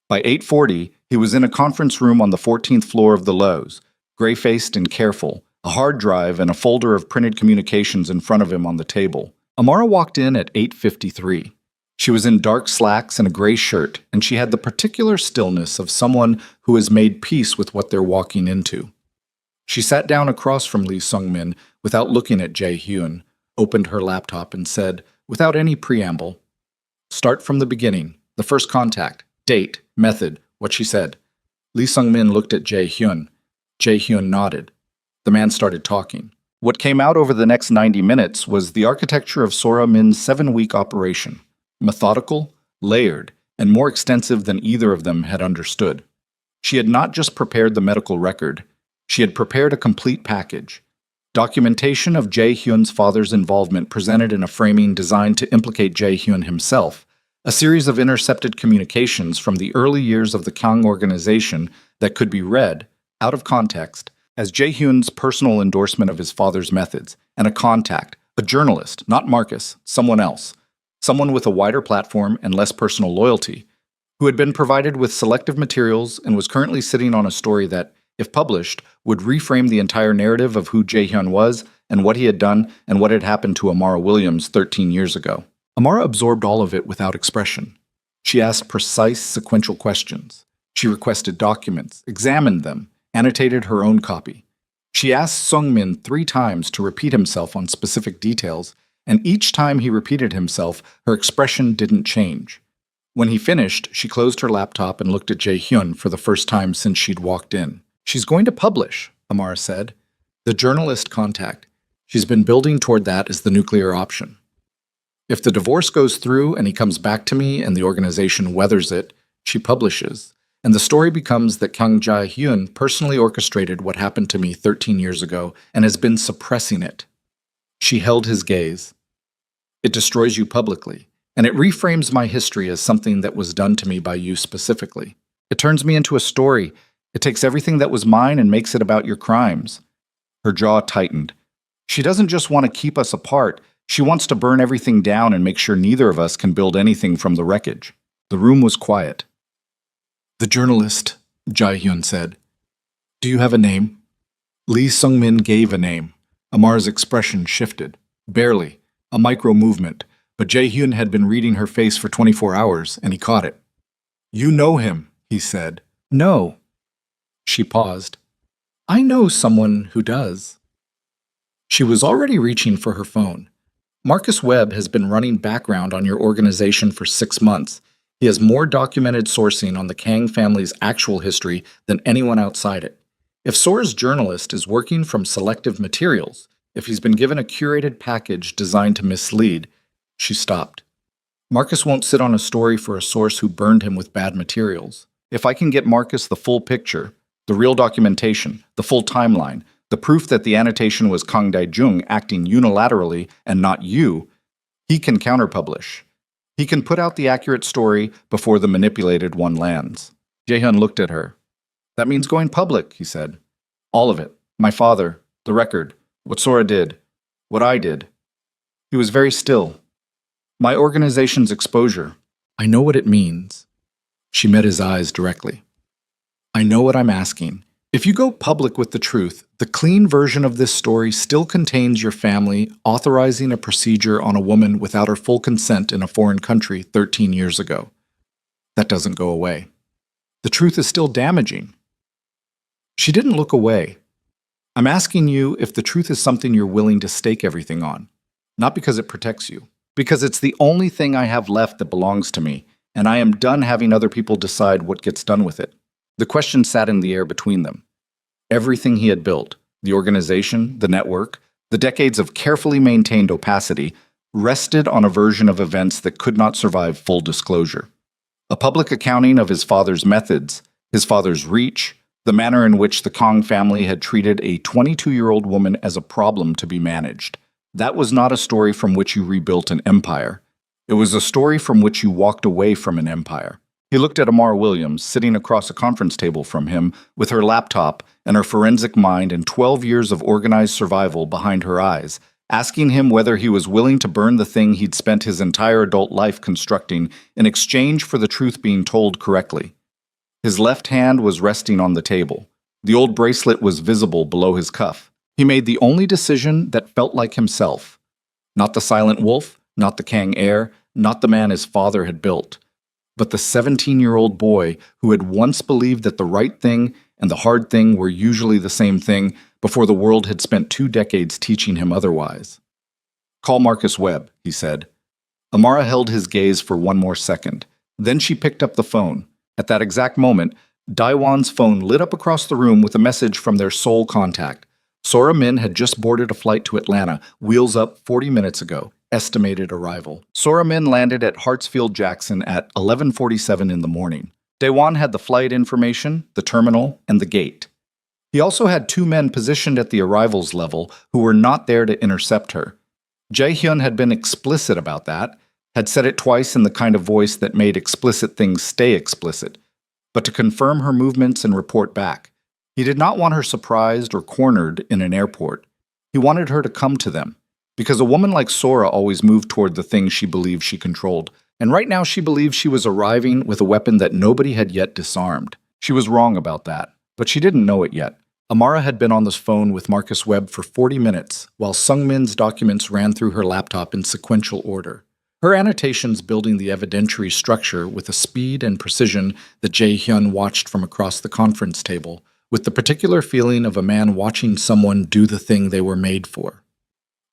[SPEAKER 1] By 8:40, he was in a conference room on the 14th floor of the Lowe's, gray-faced and careful, a hard drive and a folder of printed communications in front of him on the table. Amara walked in at 8:53. She was in dark slacks and a gray shirt, and she had the particular stillness of someone who has made peace with what they're walking into. She sat down across from Lee Sung-min without looking at Jae-hyun, opened her laptop and said, without any preamble, "Start from the beginning, the first contact, date, method, what she said." Lee Sung-min looked at Jae-hyun. Jae-hyun nodded. The man started talking. What came out over the next 90 minutes was the architecture of Sora Min's 7-week operation. Methodical, layered, and more extensive than either of them had understood. She had not just prepared the medical record, she had prepared a complete package. Documentation of Jae-hyun's father's involvement presented in a framing designed to implicate Jae-hyun himself, a series of intercepted communications from the early years of the Kang organization that could be read, out of context, as Jae-hyun's personal endorsement of his father's methods, and a contact, a journalist, not Marcus, someone else, someone with a wider platform and less personal loyalty, who had been provided with selective materials and was currently sitting on a story that, if published, would reframe the entire narrative of who Jae-hyun was and what he had done and what had happened to Amara Williams 13 years ago. Amara absorbed all of it without expression. She asked precise, sequential questions. She requested documents, examined them, annotated her own copy. She asked Sung-min 3 times to repeat himself on specific details, and each time he repeated himself, her expression didn't change. When he finished, she closed her laptop and looked at Jae-hyun for the first time since she'd walked in. "She's going to publish," Amara said. "The journalist contact. She's been building toward that as the nuclear option. If the divorce goes through and he comes back to me and the organization weathers it, she publishes. And the story becomes that Kang Jae-hyun personally orchestrated what happened to me 13 years ago and has been suppressing it. She held his gaze. It destroys you publicly, and it reframes my history as something that was done to me by you specifically. It turns me into a story. It takes everything that was mine and makes it about your crimes. Her jaw tightened. She doesn't just want to keep us apart. She wants to burn everything down and make sure neither of us can build anything from the wreckage. The room was quiet. The journalist, Jae-hyun said. Do you have a name? Lee Sung-min gave a name. Amar's expression shifted. Barely. A micro-movement. But Jae-hyun had been reading her face for 24 hours, and he caught it. You know him, he said. No. She paused. I know someone who does. She was already reaching for her phone. Marcus Webb has been running background on your organization for 6 months. He has more documented sourcing on the Kang family's actual history than anyone outside it. If Sora's journalist is working from selective materials, if he's been given a curated package designed to mislead, she stopped. Marcus won't sit on a story for a source who burned him with bad materials. If I can get Marcus the full picture, the real documentation, the full timeline, the proof that the annotation was Kang Dae-jung acting unilaterally and not you, he can counterpublish. He can put out the accurate story before the manipulated one lands. Jae-hyun looked at her. That means going public, he said. All of it. My father, the record, what Sora did, what I did. He was very still. My organization's exposure. I know what it means. She met his eyes directly. I know what I'm asking. If you go public with the truth, the clean version of this story still contains your family authorizing a procedure on a woman without her full consent in a foreign country 13 years ago. That doesn't go away. The truth is still damaging. She didn't look away. I'm asking you if the truth is something you're willing to stake everything on. Not because it protects you. Because it's the only thing I have left that belongs to me, and I am done having other people decide what gets done with it. The question sat in the air between them. Everything he had built, the organization, the network, the decades of carefully maintained opacity, rested on a version of events that could not survive full disclosure. A public accounting of his father's methods, his father's reach, the manner in which the Kang family had treated a 22-year-old woman as a problem to be managed. That was not a story from which you rebuilt an empire. It was a story from which you walked away from an empire. He looked at Amar Williams, sitting across a conference table from him, with her laptop and her forensic mind and 12 years of organized survival behind her eyes, asking him whether he was willing to burn the thing he'd spent his entire adult life constructing in exchange for the truth being told correctly. His left hand was resting on the table. The old bracelet was visible below his cuff. He made the only decision that felt like himself. Not the silent wolf, not the Kang heir, not the man his father had built, but the 17-year-old boy who had once believed that the right thing and the hard thing were usually the same thing before the world had spent 2 decades teaching him otherwise. Call Marcus Webb, he said. Amara held his gaze for one more second. Then she picked up the phone. At that exact moment, Daiwan's phone lit up across the room with a message from their sole contact. Sora Min had just boarded a flight to Atlanta, wheels up 40 minutes ago. Estimated arrival. Sora Min landed at Hartsfield-Jackson at 11:47 in the morning. Daewon had the flight information, the terminal, and the gate. He also had 2 men positioned at the arrivals level who were not there to intercept her. Jae-hyun had been explicit about that, had said it twice in the kind of voice that made explicit things stay explicit, but to confirm her movements and report back. He did not want her surprised or cornered in an airport. He wanted her to come to them. Because a woman like Sora always moved toward the thing she believed she controlled, and right now she believed she was arriving with a weapon that nobody had yet disarmed. She was wrong about that, but she didn't know it yet. Amara had been on the phone with Marcus Webb for 40 minutes, while Sung-min's documents ran through her laptop in sequential order. Her annotations building the evidentiary structure with a speed and precision that Jae-hyun watched from across the conference table, with the particular feeling of a man watching someone do the thing they were made for.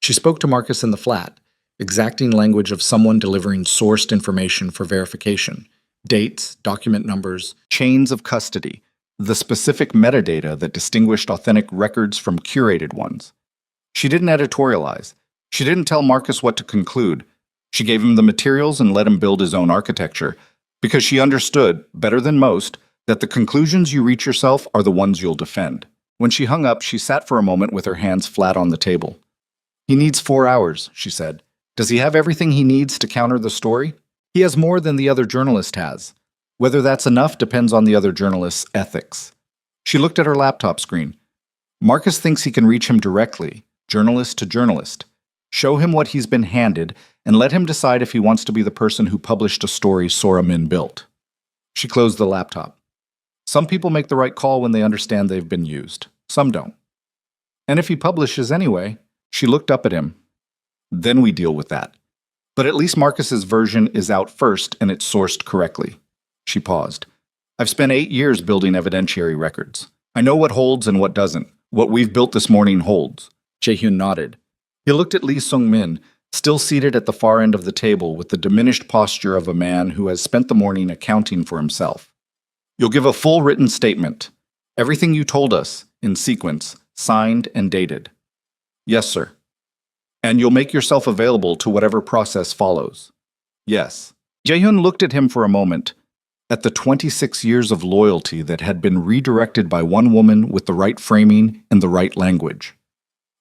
[SPEAKER 1] She spoke to Marcus in the flat, exacting language of someone delivering sourced information for verification. Dates, document numbers, chains of custody, the specific metadata that distinguished authentic records from curated ones. She didn't editorialize. She didn't tell Marcus what to conclude. She gave him the materials and let him build his own architecture, because she understood, better than most, That the conclusions you reach yourself are the ones you'll defend. When she hung up, she sat for a moment with her hands flat on the table. He needs 4 hours, she said. Does he have everything he needs to counter the story? He has more than the other journalist has. Whether that's enough depends on the other journalist's ethics. She looked at her laptop screen. Marcus thinks he can reach him directly, journalist to journalist. Show him what he's been handed, and let him decide if he wants to be the person who published a story Sora Min built. She closed the laptop. Some people make the right call when they understand they've been used. Some don't. And if he publishes anyway, she looked up at him. Then we deal with that. But at least Marcus's version is out first and it's sourced correctly. She paused. I've spent 8 years building evidentiary records. I know what holds and what doesn't. What we've built this morning holds. Jae-hyun nodded. He looked at Lee Sung-min, still seated at the far end of the table with the diminished posture of a man who has spent the morning accounting for himself. You'll give a full written statement. Everything you told us, in sequence, signed and dated. Yes, sir. And you'll make yourself available to whatever process follows. Yes. Jae-hyun looked at him for a moment, at the 26 years of loyalty that had been redirected by one woman with the right framing and the right language.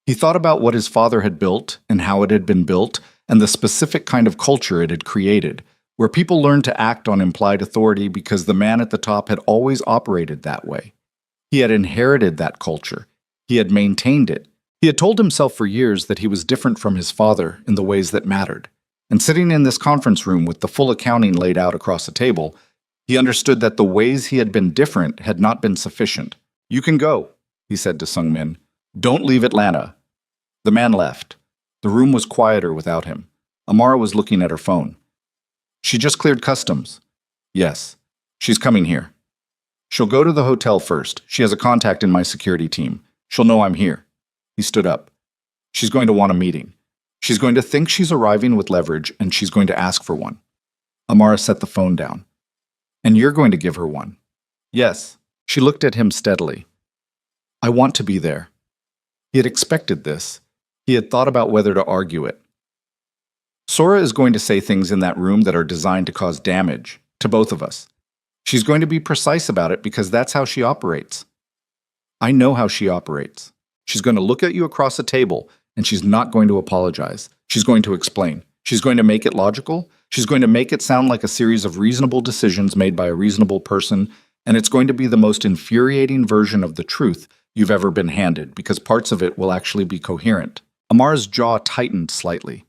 [SPEAKER 1] He thought about what his father had built and how it had been built and the specific kind of culture it had created, where people learned to act on implied authority because the man at the top had always operated that way. He had inherited that culture. He had maintained it. He had told himself for years that he was different from his father in the ways that mattered. And sitting in this conference room with the full accounting laid out across a table, he understood that the ways he had been different had not been sufficient. You can go, he said to Sung-min. Don't leave Atlanta. The man left. The room was quieter without him. Amara was looking at her phone. She just cleared customs. Yes. She's coming here. She'll go to the hotel first. She has a contact in my security team. She'll know I'm here. He stood up. She's going to want a meeting. She's going to think she's arriving with leverage, and she's going to ask for one. Amara set the phone down. And you're going to give her one. Yes. She looked at him steadily. I want to be there. He had expected this. He had thought about whether to argue it. Sora is going to say things in that room that are designed to cause damage, to both of us. She's going to be precise about it because that's how she operates. I know how she operates. She's going to look at you across a table, and she's not going to apologize. She's going to explain. She's going to make it logical. She's going to make it sound like a series of reasonable decisions made by a reasonable person, and it's going to be the most infuriating version of the truth you've ever been handed because parts of it will actually be coherent. Amara's jaw tightened slightly.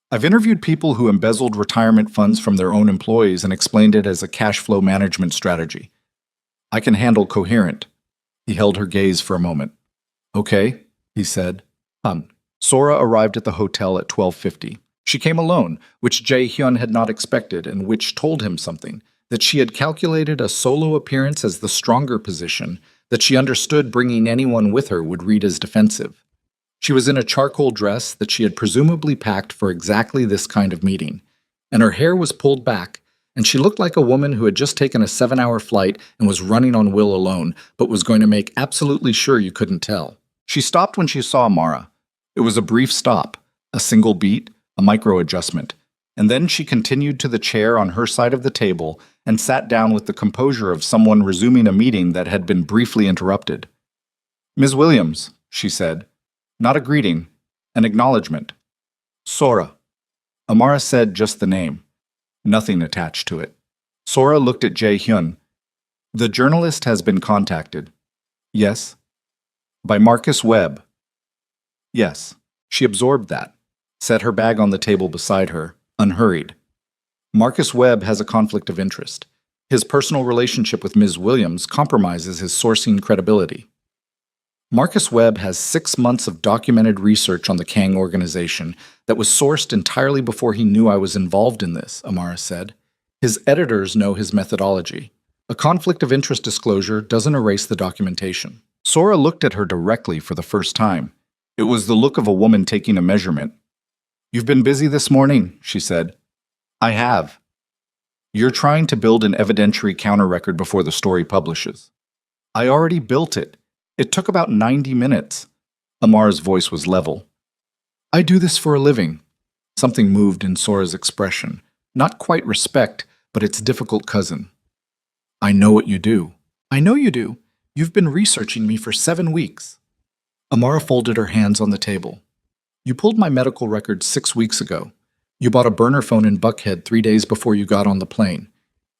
[SPEAKER 1] I've interviewed people who embezzled retirement funds from their own employees and explained it as a cash flow management strategy. I can handle coherent. He held her gaze for a moment. Okay, he said. Sora arrived at the hotel at 12:50. She came alone, which Jae-hyun had not expected and which told him something, that she had calculated a solo appearance as the stronger position, that she understood bringing anyone with her would read as defensive. She was in a charcoal dress that she had presumably packed for exactly this kind of meeting, and her hair was pulled back, and she looked like a woman who had just taken a 7-hour flight and was running on will alone, but was going to make absolutely sure you couldn't tell. She stopped when she saw Amara. It was a brief stop, a single beat, a micro-adjustment, and then she continued to the chair on her side of the table and sat down with the composure of someone resuming a meeting that had been briefly interrupted. Ms. Williams, she said. Not a greeting, an acknowledgement. Sora. Amara said just the name. Nothing attached to it. Sora looked at Jae-hyun. The journalist has been contacted. Yes. By Marcus Webb. Yes. She absorbed that, set her bag on the table beside her, unhurried. Marcus Webb has a conflict of interest. His personal relationship with Ms. Williams compromises his sourcing credibility. Marcus Webb has 6 months of documented research on the Kang organization that was sourced entirely before he knew I was involved in this, Amara said. His editors know his methodology. A conflict of interest disclosure doesn't erase the documentation. Sora looked at her directly for the first time. It was the look of a woman taking a measurement. You've been busy this morning, she said. I have. You're trying to build an evidentiary counter-record before the story publishes. I already built it. It took about 90 minutes. Amara's voice was level. I do this for a living. Something moved in Sora's expression. Not quite respect, but its difficult cousin. I know what you do. I know you do. You've been researching me for 7 weeks. Amara folded her hands on the table. You pulled my medical records 6 weeks ago. You bought a burner phone in Buckhead 3 days before you got on the plane.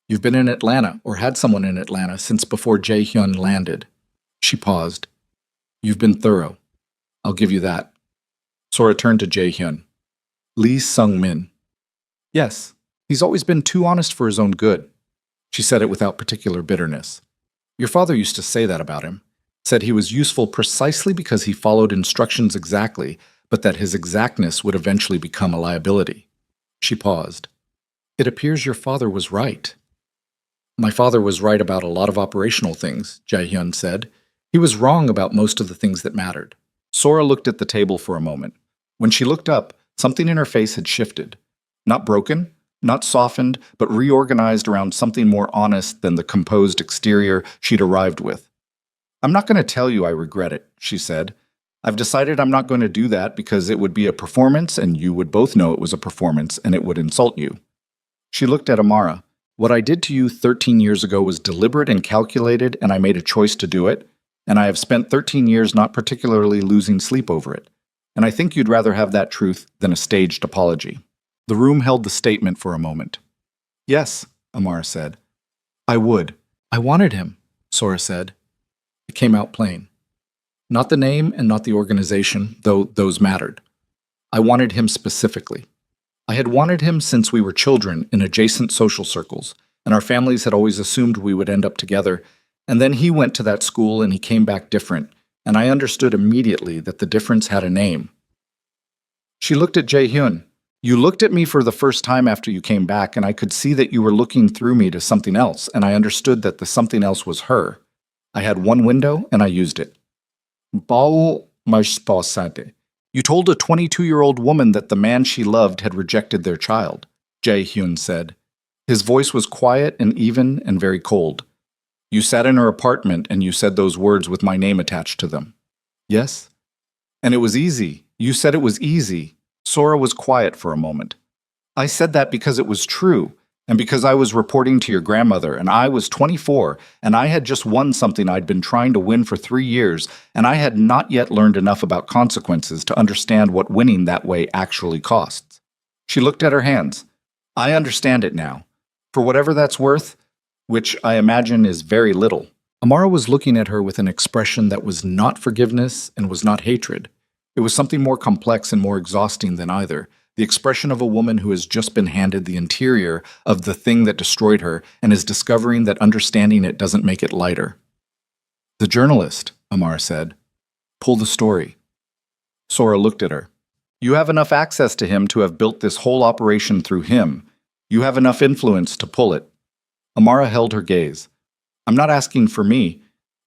[SPEAKER 1] You've been in Atlanta, or had someone in Atlanta, since before Jae-hyun landed. She paused. You've been thorough. I'll give you that. Sora turned to Jae-hyun. Lee Sung-min. Yes, he's always been too honest for his own good. She said it without particular bitterness. Your father used to say that about him. Said he was useful precisely because he followed instructions exactly, but that his exactness would eventually become a liability. She paused. It appears your father was right. My father was right about a lot of operational things, Jae-hyun said. He was wrong about most of the things that mattered. Sora looked at the table for a moment. When she looked up, something in her face had shifted. Not broken, not softened, but reorganized around something more honest than the composed exterior she'd arrived with. I'm not going to tell you I regret it, she said. I've decided I'm not going to do that because it would be a performance and you would both know it was a performance and it would insult you. She looked at Amara. What I did to you 13 years ago was deliberate and calculated, and I made a choice to do it, and I have spent 13 years not particularly losing sleep over it. And I think you'd rather have that truth than a staged apology. The room held the statement for a moment. Yes, Amara said. I would. I wanted him, Sora said. It came out plain. Not the name and not the organization, though those mattered. I wanted him specifically. I had wanted him since we were children in adjacent social circles, and our families had always assumed we would end up together, and then he went to that school and he came back different, and I understood immediately that the difference had a name. She looked at Jae-hyun. You looked at me for the first time after you came back, and I could see that you were looking through me to something else, and I understood that the something else was her. I had one window, and I used it. Bao Mashpasate. You told a 22-year-old woman that the man she loved had rejected their child, Jae-hyun said. His voice was quiet and even and very cold. You sat in her apartment and you said those words with my name attached to them. Yes? And it was easy. You said it was easy. Sora was quiet for a moment. I said that because it was true, and because I was reporting to your grandmother, and I was 24, and I had just won something I'd been trying to win for 3 years, and I had not yet learned enough about consequences to understand what winning that way actually costs. She looked at her hands. I understand it now. For whatever that's worth, which I imagine is very little. Amara was looking at her with an expression that was not forgiveness and was not hatred. It was something more complex and more exhausting than either. The expression of a woman who has just been handed the interior of the thing that destroyed her and is discovering that understanding it doesn't make it lighter. The journalist, Amara said. Pull the story. Sora looked at her. You have enough access to him to have built this whole operation through him. You have enough influence to pull it. Amara held her gaze. I'm not asking for me.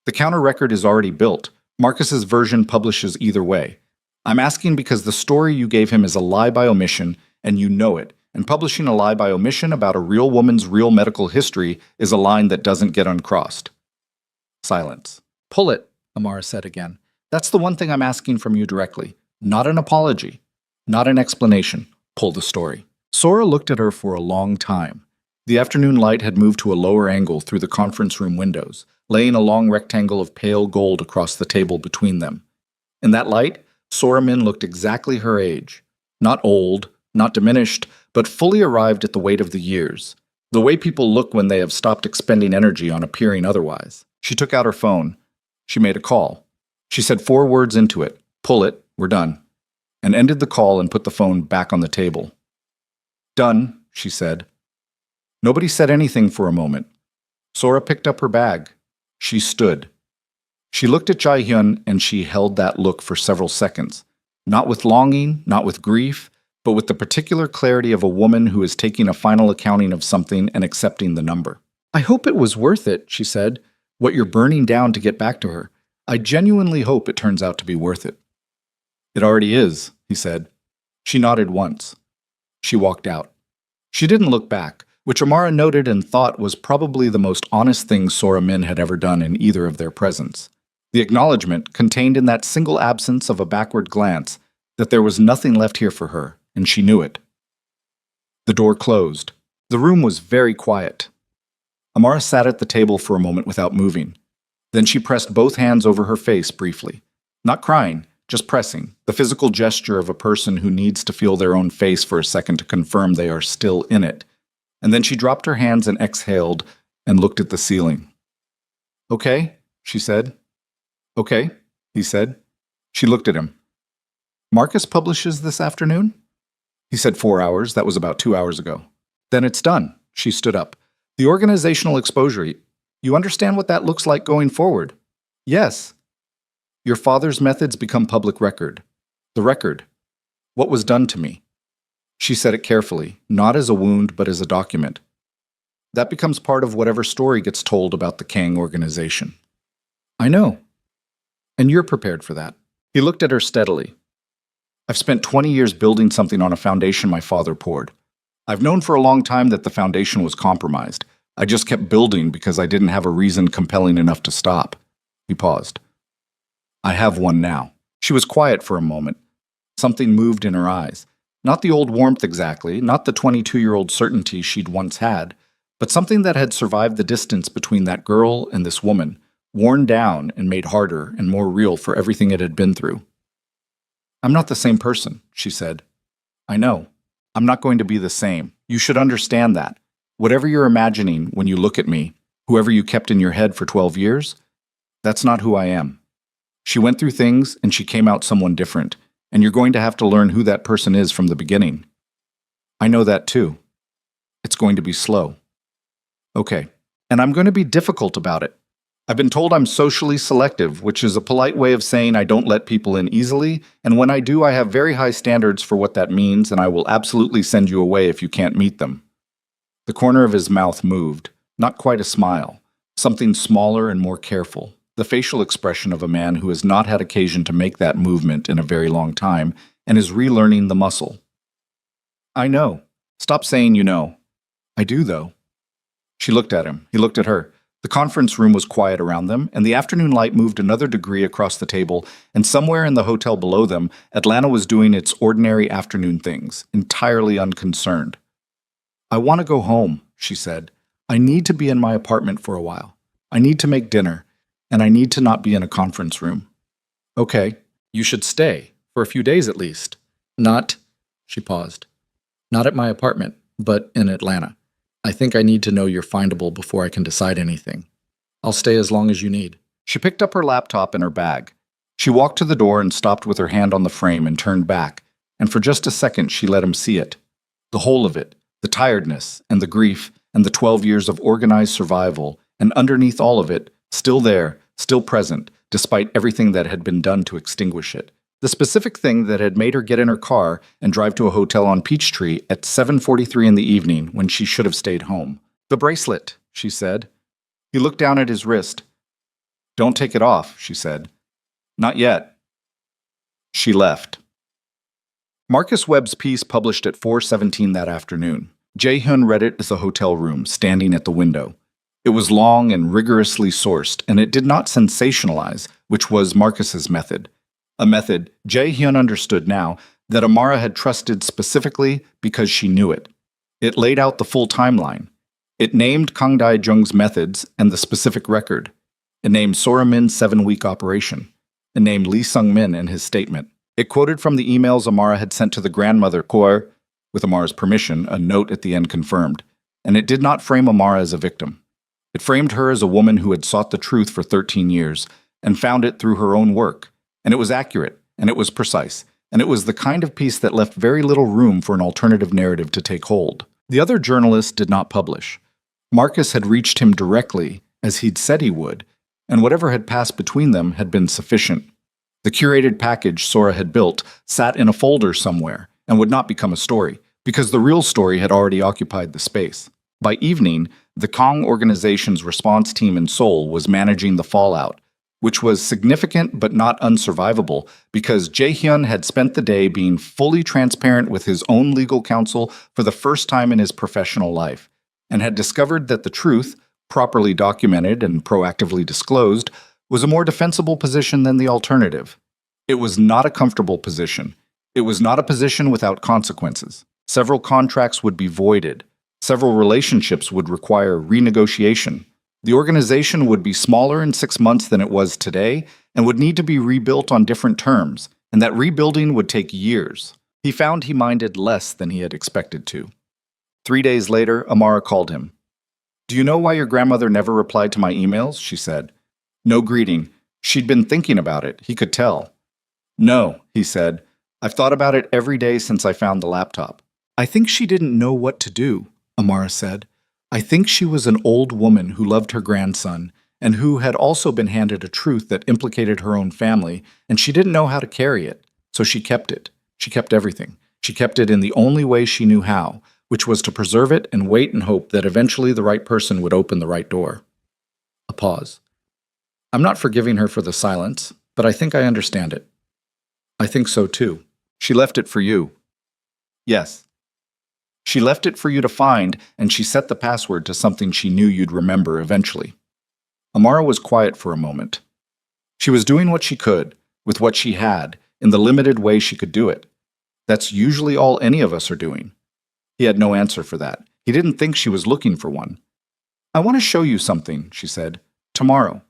[SPEAKER 1] The counter record is already built. Marcus's version publishes either way. I'm asking because the story you gave him is a lie by omission, and you know it, and publishing a lie by omission about a real woman's real medical history is a line that doesn't get uncrossed. Silence. Pull it, Amara said again. That's the one thing I'm asking from you directly. Not an apology. Not an explanation. Pull the story. Sora looked at her for a long time. The afternoon light had moved to a lower angle through the conference room windows, laying a long rectangle of pale gold across the table between them. In that light, Sora Min looked exactly her age. Not old, not diminished, but fully arrived at the weight of the years. The way people look when they have stopped expending energy on appearing otherwise. She took out her phone. She made a call. She said 4 words into it. Pull it, we're done. And ended the call and put the phone back on the table. Done, she said. Nobody said anything for a moment. Sora picked up her bag. She stood. She looked at Jae-hyun and she held that look for several seconds. Not with longing, not with grief, but with the particular clarity of a woman who is taking a final accounting of something and accepting the number. I hope it was worth it, she said, what you're burning down to get back to her. I genuinely hope it turns out to be worth it. It already is, he said. She nodded once. She walked out. She didn't look back, which Amara noted and thought was probably the most honest thing Sora Min had ever done in either of their presence. The acknowledgement contained in that single absence of a backward glance that there was nothing left here for her, and she knew it. The door closed. The room was very quiet. Amara sat at the table for a moment without moving. Then she pressed both hands over her face briefly. Not crying, just pressing, the physical gesture of a person who needs to feel their own face for a second to confirm they are still in it. And then she dropped her hands and exhaled and looked at the ceiling. "Okay," she said. "Okay," he said. She looked at him. "Marcus publishes this afternoon?" He said 4 hours. That was about 2 hours ago. "Then it's done." She stood up. "The organizational exposure. You understand what that looks like going forward?" "Yes." "Your father's methods become public record. The record. What was done to me." She said it carefully, not as a wound, but as a document. "That becomes part of whatever story gets told about the Kang organization." "I know. And you're prepared for that." He looked at her steadily. "I've spent 20 years building something on a foundation my father poured. I've known for a long time that the foundation was compromised. I just kept building because I didn't have a reason compelling enough to stop." He paused. "I have one now." She was quiet for a moment. Something moved in her eyes. Not the old warmth exactly, not the 22-year-old certainty she'd once had, but something that had survived the distance between that girl and this woman, worn down and made harder and more real for everything it had been through. "I'm not the same person," she said. "I know. I'm not going to be the same. You should understand that. Whatever you're imagining when you look at me, whoever you kept in your head for 12 years, that's not who I am. She went through things and she came out someone different, and you're going to have to learn who that person is from the beginning. I know that too. It's going to be slow. Okay, and I'm going to be difficult about it. I've been told I'm socially selective, which is a polite way of saying I don't let people in easily, and when I do, I have very high standards for what that means, and I will absolutely send you away if you can't meet them." The corner of his mouth moved, not quite a smile, something smaller and more careful, the facial expression of a man who has not had occasion to make that movement in a very long time and is relearning the muscle. "I know. Stop saying you know." "I do, though." She looked at him. He looked at her. The conference room was quiet around them, and the afternoon light moved another degree across the table, and somewhere in the hotel below them, Atlanta was doing its ordinary afternoon things, entirely unconcerned. "I want to go home," she said. "I need to be in my apartment for a while. I need to make dinner, and I need to not be in a conference room." "Okay, you should stay, for a few days at least." "Not," she paused, "not at my apartment, but in Atlanta. I think I need to know you're findable before I can decide anything. I'll stay as long as you need." She picked up her laptop and her bag. She walked to the door and stopped with her hand on the frame and turned back, and for just a second she let him see it. The whole of it, the tiredness and the grief and the 12 years of organized survival, and underneath all of it, still there, still present, despite everything that had been done to extinguish it. The specific thing that had made her get in her car and drive to a hotel on Peachtree at 7:43 in the evening when she should have stayed home. "The bracelet," she said. He looked down at his wrist. "Don't take it off," she said. "Not yet." She left. Marcus Webb's piece published at 4:17 that afternoon. Jae-hyun read it as the hotel room, standing at the window. It was long and rigorously sourced, and it did not sensationalize, which was Marcus's method. A method, Jae-hyun understood now, that Amara had trusted specifically because she knew it. It laid out the full timeline. It named Kang Dae-jung's methods and the specific record. It named Sora Min's 7-week operation. It named Lee Sung-min and his statement. It quoted from the emails Amara had sent to the grandmother, Kor, with Amara's permission, a note at the end confirmed. And it did not frame Amara as a victim. It framed her as a woman who had sought the truth for 13 years and found it through her own work. And it was accurate, and it was precise, and it was the kind of piece that left very little room for an alternative narrative to take hold. The other journalists did not publish. Marcus had reached him directly, as he'd said he would, and whatever had passed between them had been sufficient. The curated package Sora had built sat in a folder somewhere and would not become a story, because the real story had already occupied the space. By evening, the Kang organization's response team in Seoul was managing the fallout, which was significant but not unsurvivable because Jae-hyun had spent the day being fully transparent with his own legal counsel for the first time in his professional life, and had discovered that the truth, properly documented and proactively disclosed, was a more defensible position than the alternative. It was not a comfortable position. It was not a position without consequences. Several contracts would be voided. Several relationships would require renegotiation. The organization would be smaller in 6 months than it was today and would need to be rebuilt on different terms, and that rebuilding would take years. He found he minded less than he had expected to. 3 days later, Amara called him. "Do you know why your grandmother never replied to my emails?" she said. No greeting. She'd been thinking about it, he could tell. "No," he said. "I've thought about it every day since I found the laptop." "I think she didn't know what to do," Amara said. "I think she was an old woman who loved her grandson and who had also been handed a truth that implicated her own family, and she didn't know how to carry it, so she kept it. She kept everything. She kept it in the only way she knew how, which was to preserve it and wait and hope that eventually the right person would open the right door." A pause. "I'm not forgiving her for the silence, but I think I understand it." "I think so too. She left it for you." "Yes. She left it for you to find, and she set the password to something she knew you'd remember eventually." Amara was quiet for a moment. She was doing what she could, with what she had, in the limited way she could do it. That's usually all any of us are doing. He had no answer for that. He didn't think she was looking for one. "I want to show you something," she said. "Tomorrow,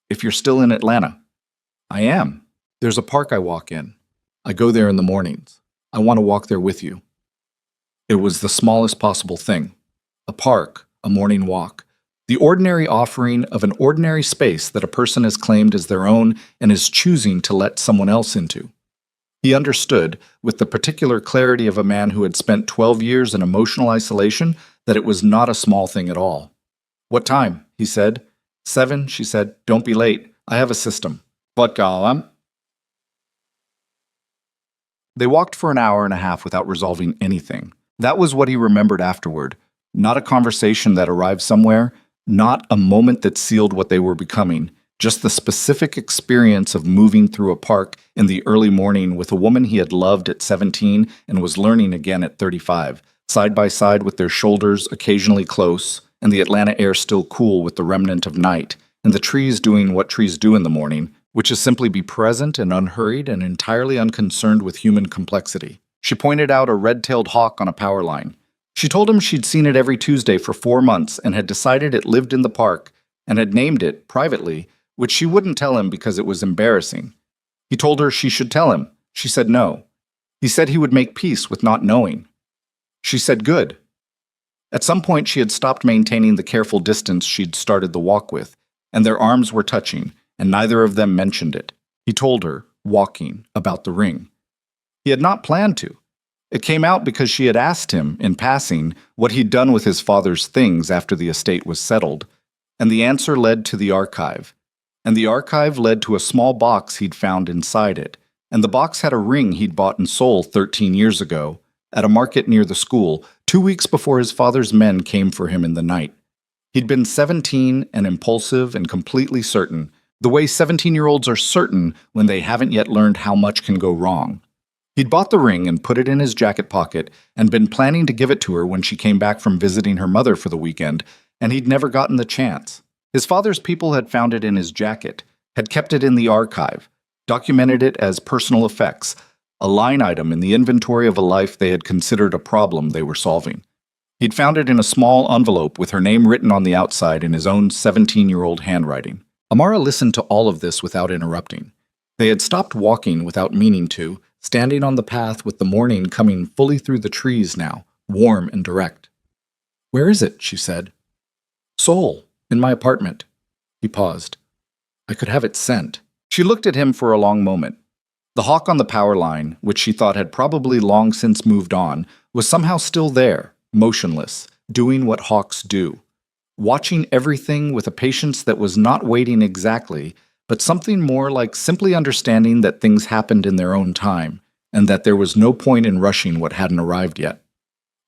[SPEAKER 1] if you're still in Atlanta." "I am. There's a park I walk in. I go there in the mornings. I want to walk there with you." It was the smallest possible thing. A park, a morning walk. The ordinary offering of an ordinary space that a person has claimed as their own and is choosing to let someone else into. He understood, with the particular clarity of a man who had spent 12 years in emotional isolation, that it was not a small thing at all. "What time?" he said. "7, she said. "Don't be late. I have a system." "What, Galam?" They walked for an hour and a half without resolving anything. That was what he remembered afterward. Not a conversation that arrived somewhere, not a moment that sealed what they were becoming, just the specific experience of moving through a park in the early morning with a woman he had loved at 17 and was learning again at 35, side by side with their shoulders occasionally close, and the Atlanta air still cool with the remnant of night, and the trees doing what trees do in the morning, which is simply be present and unhurried and entirely unconcerned with human complexity. She pointed out a red-tailed hawk on a power line. She told him she'd seen it every Tuesday for 4 months and had decided it lived in the park and had named it, privately, which she wouldn't tell him because it was embarrassing. He told her she should tell him. She said no. He said he would make peace with not knowing. She said good. At some point she had stopped maintaining the careful distance she'd started the walk with, and their arms were touching, and neither of them mentioned it. He told her, walking, about the ring. He had not planned to. It came out because she had asked him, in passing, what he'd done with his father's things after the estate was settled, and the answer led to the archive. And the archive led to a small box he'd found inside it, and the box had a ring he'd bought in Seoul 13 years ago, at a market near the school, 2 weeks before his father's men came for him in the night. He'd been 17 and impulsive and completely certain, the way 17-year-olds are certain when they haven't yet learned how much can go wrong. He'd bought the ring and put it in his jacket pocket and been planning to give it to her when she came back from visiting her mother for the weekend, and he'd never gotten the chance. His father's people had found it in his jacket, had kept it in the archive, documented it as personal effects, a line item in the inventory of a life they had considered a problem they were solving. He'd found it in a small envelope with her name written on the outside in his own 17-year-old handwriting. Amara listened to all of this without interrupting. They had stopped walking without meaning to, standing on the path with the morning coming fully through the trees now, warm and direct. "Where is it?" she said. "Seoul, in my apartment." He paused. "I could have it sent." She looked at him for a long moment. The hawk on the power line, which she thought had probably long since moved on, was somehow still there, motionless, doing what hawks do. Watching everything with a patience that was not waiting exactly, but something more like simply understanding that things happened in their own time, and that there was no point in rushing what hadn't arrived yet.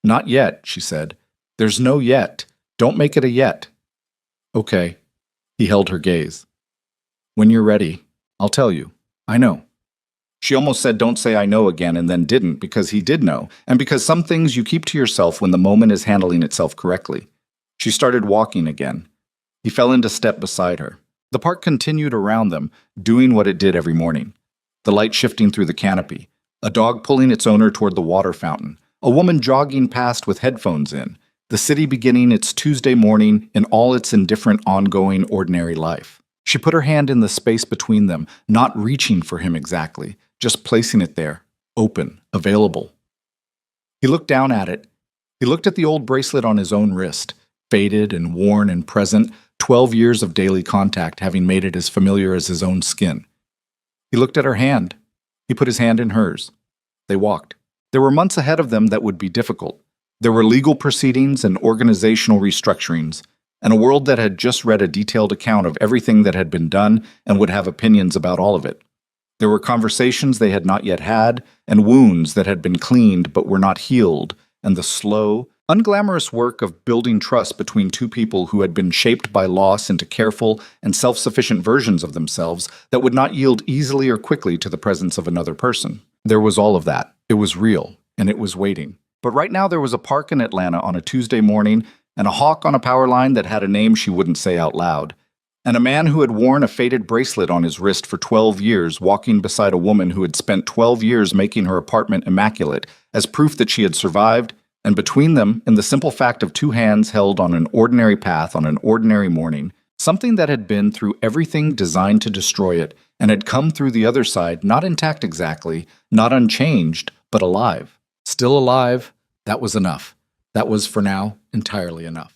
[SPEAKER 1] "Not yet," she said. "There's no yet. Don't make it a yet." "Okay." He held her gaze. "When you're ready, I'll tell you. I know." She almost said don't say I know again and then didn't because he did know, and because some things you keep to yourself when the moment is handling itself correctly. She started walking again. He fell into step beside her. The park continued around them, doing what it did every morning. The light shifting through the canopy, a dog pulling its owner toward the water fountain, a woman jogging past with headphones in, The city beginning its Tuesday morning in all its indifferent, ongoing, ordinary life. She put her hand in the space between them, not reaching for him exactly, just placing it there, open, available. He looked down at it. He looked at the old bracelet on his own wrist, faded and worn and present, 12 years of daily contact having made it as familiar as his own skin. He looked at her hand. He put his hand in hers. They walked. There were months ahead of them that would be difficult. There were legal proceedings and organizational restructurings, and a world that had just read a detailed account of everything that had been done and would have opinions about all of it. There were conversations they had not yet had, and wounds that had been cleaned but were not healed, and the slow, unglamorous work of building trust between two people who had been shaped by loss into careful and self-sufficient versions of themselves that would not yield easily or quickly to the presence of another person. There was all of that. It was real, and it was waiting. But right now there was a park in Atlanta on a Tuesday morning, and a hawk on a power line that had a name she wouldn't say out loud, and a man who had worn a faded bracelet on his wrist for 12 years walking beside a woman who had spent 12 years making her apartment immaculate as proof that she had survived, and between them, in the simple fact of two hands held on an ordinary path on an ordinary morning, something that had been through everything designed to destroy it and had come through the other side not intact exactly, not unchanged, but alive. Still alive, that was enough. That was, for now, entirely enough.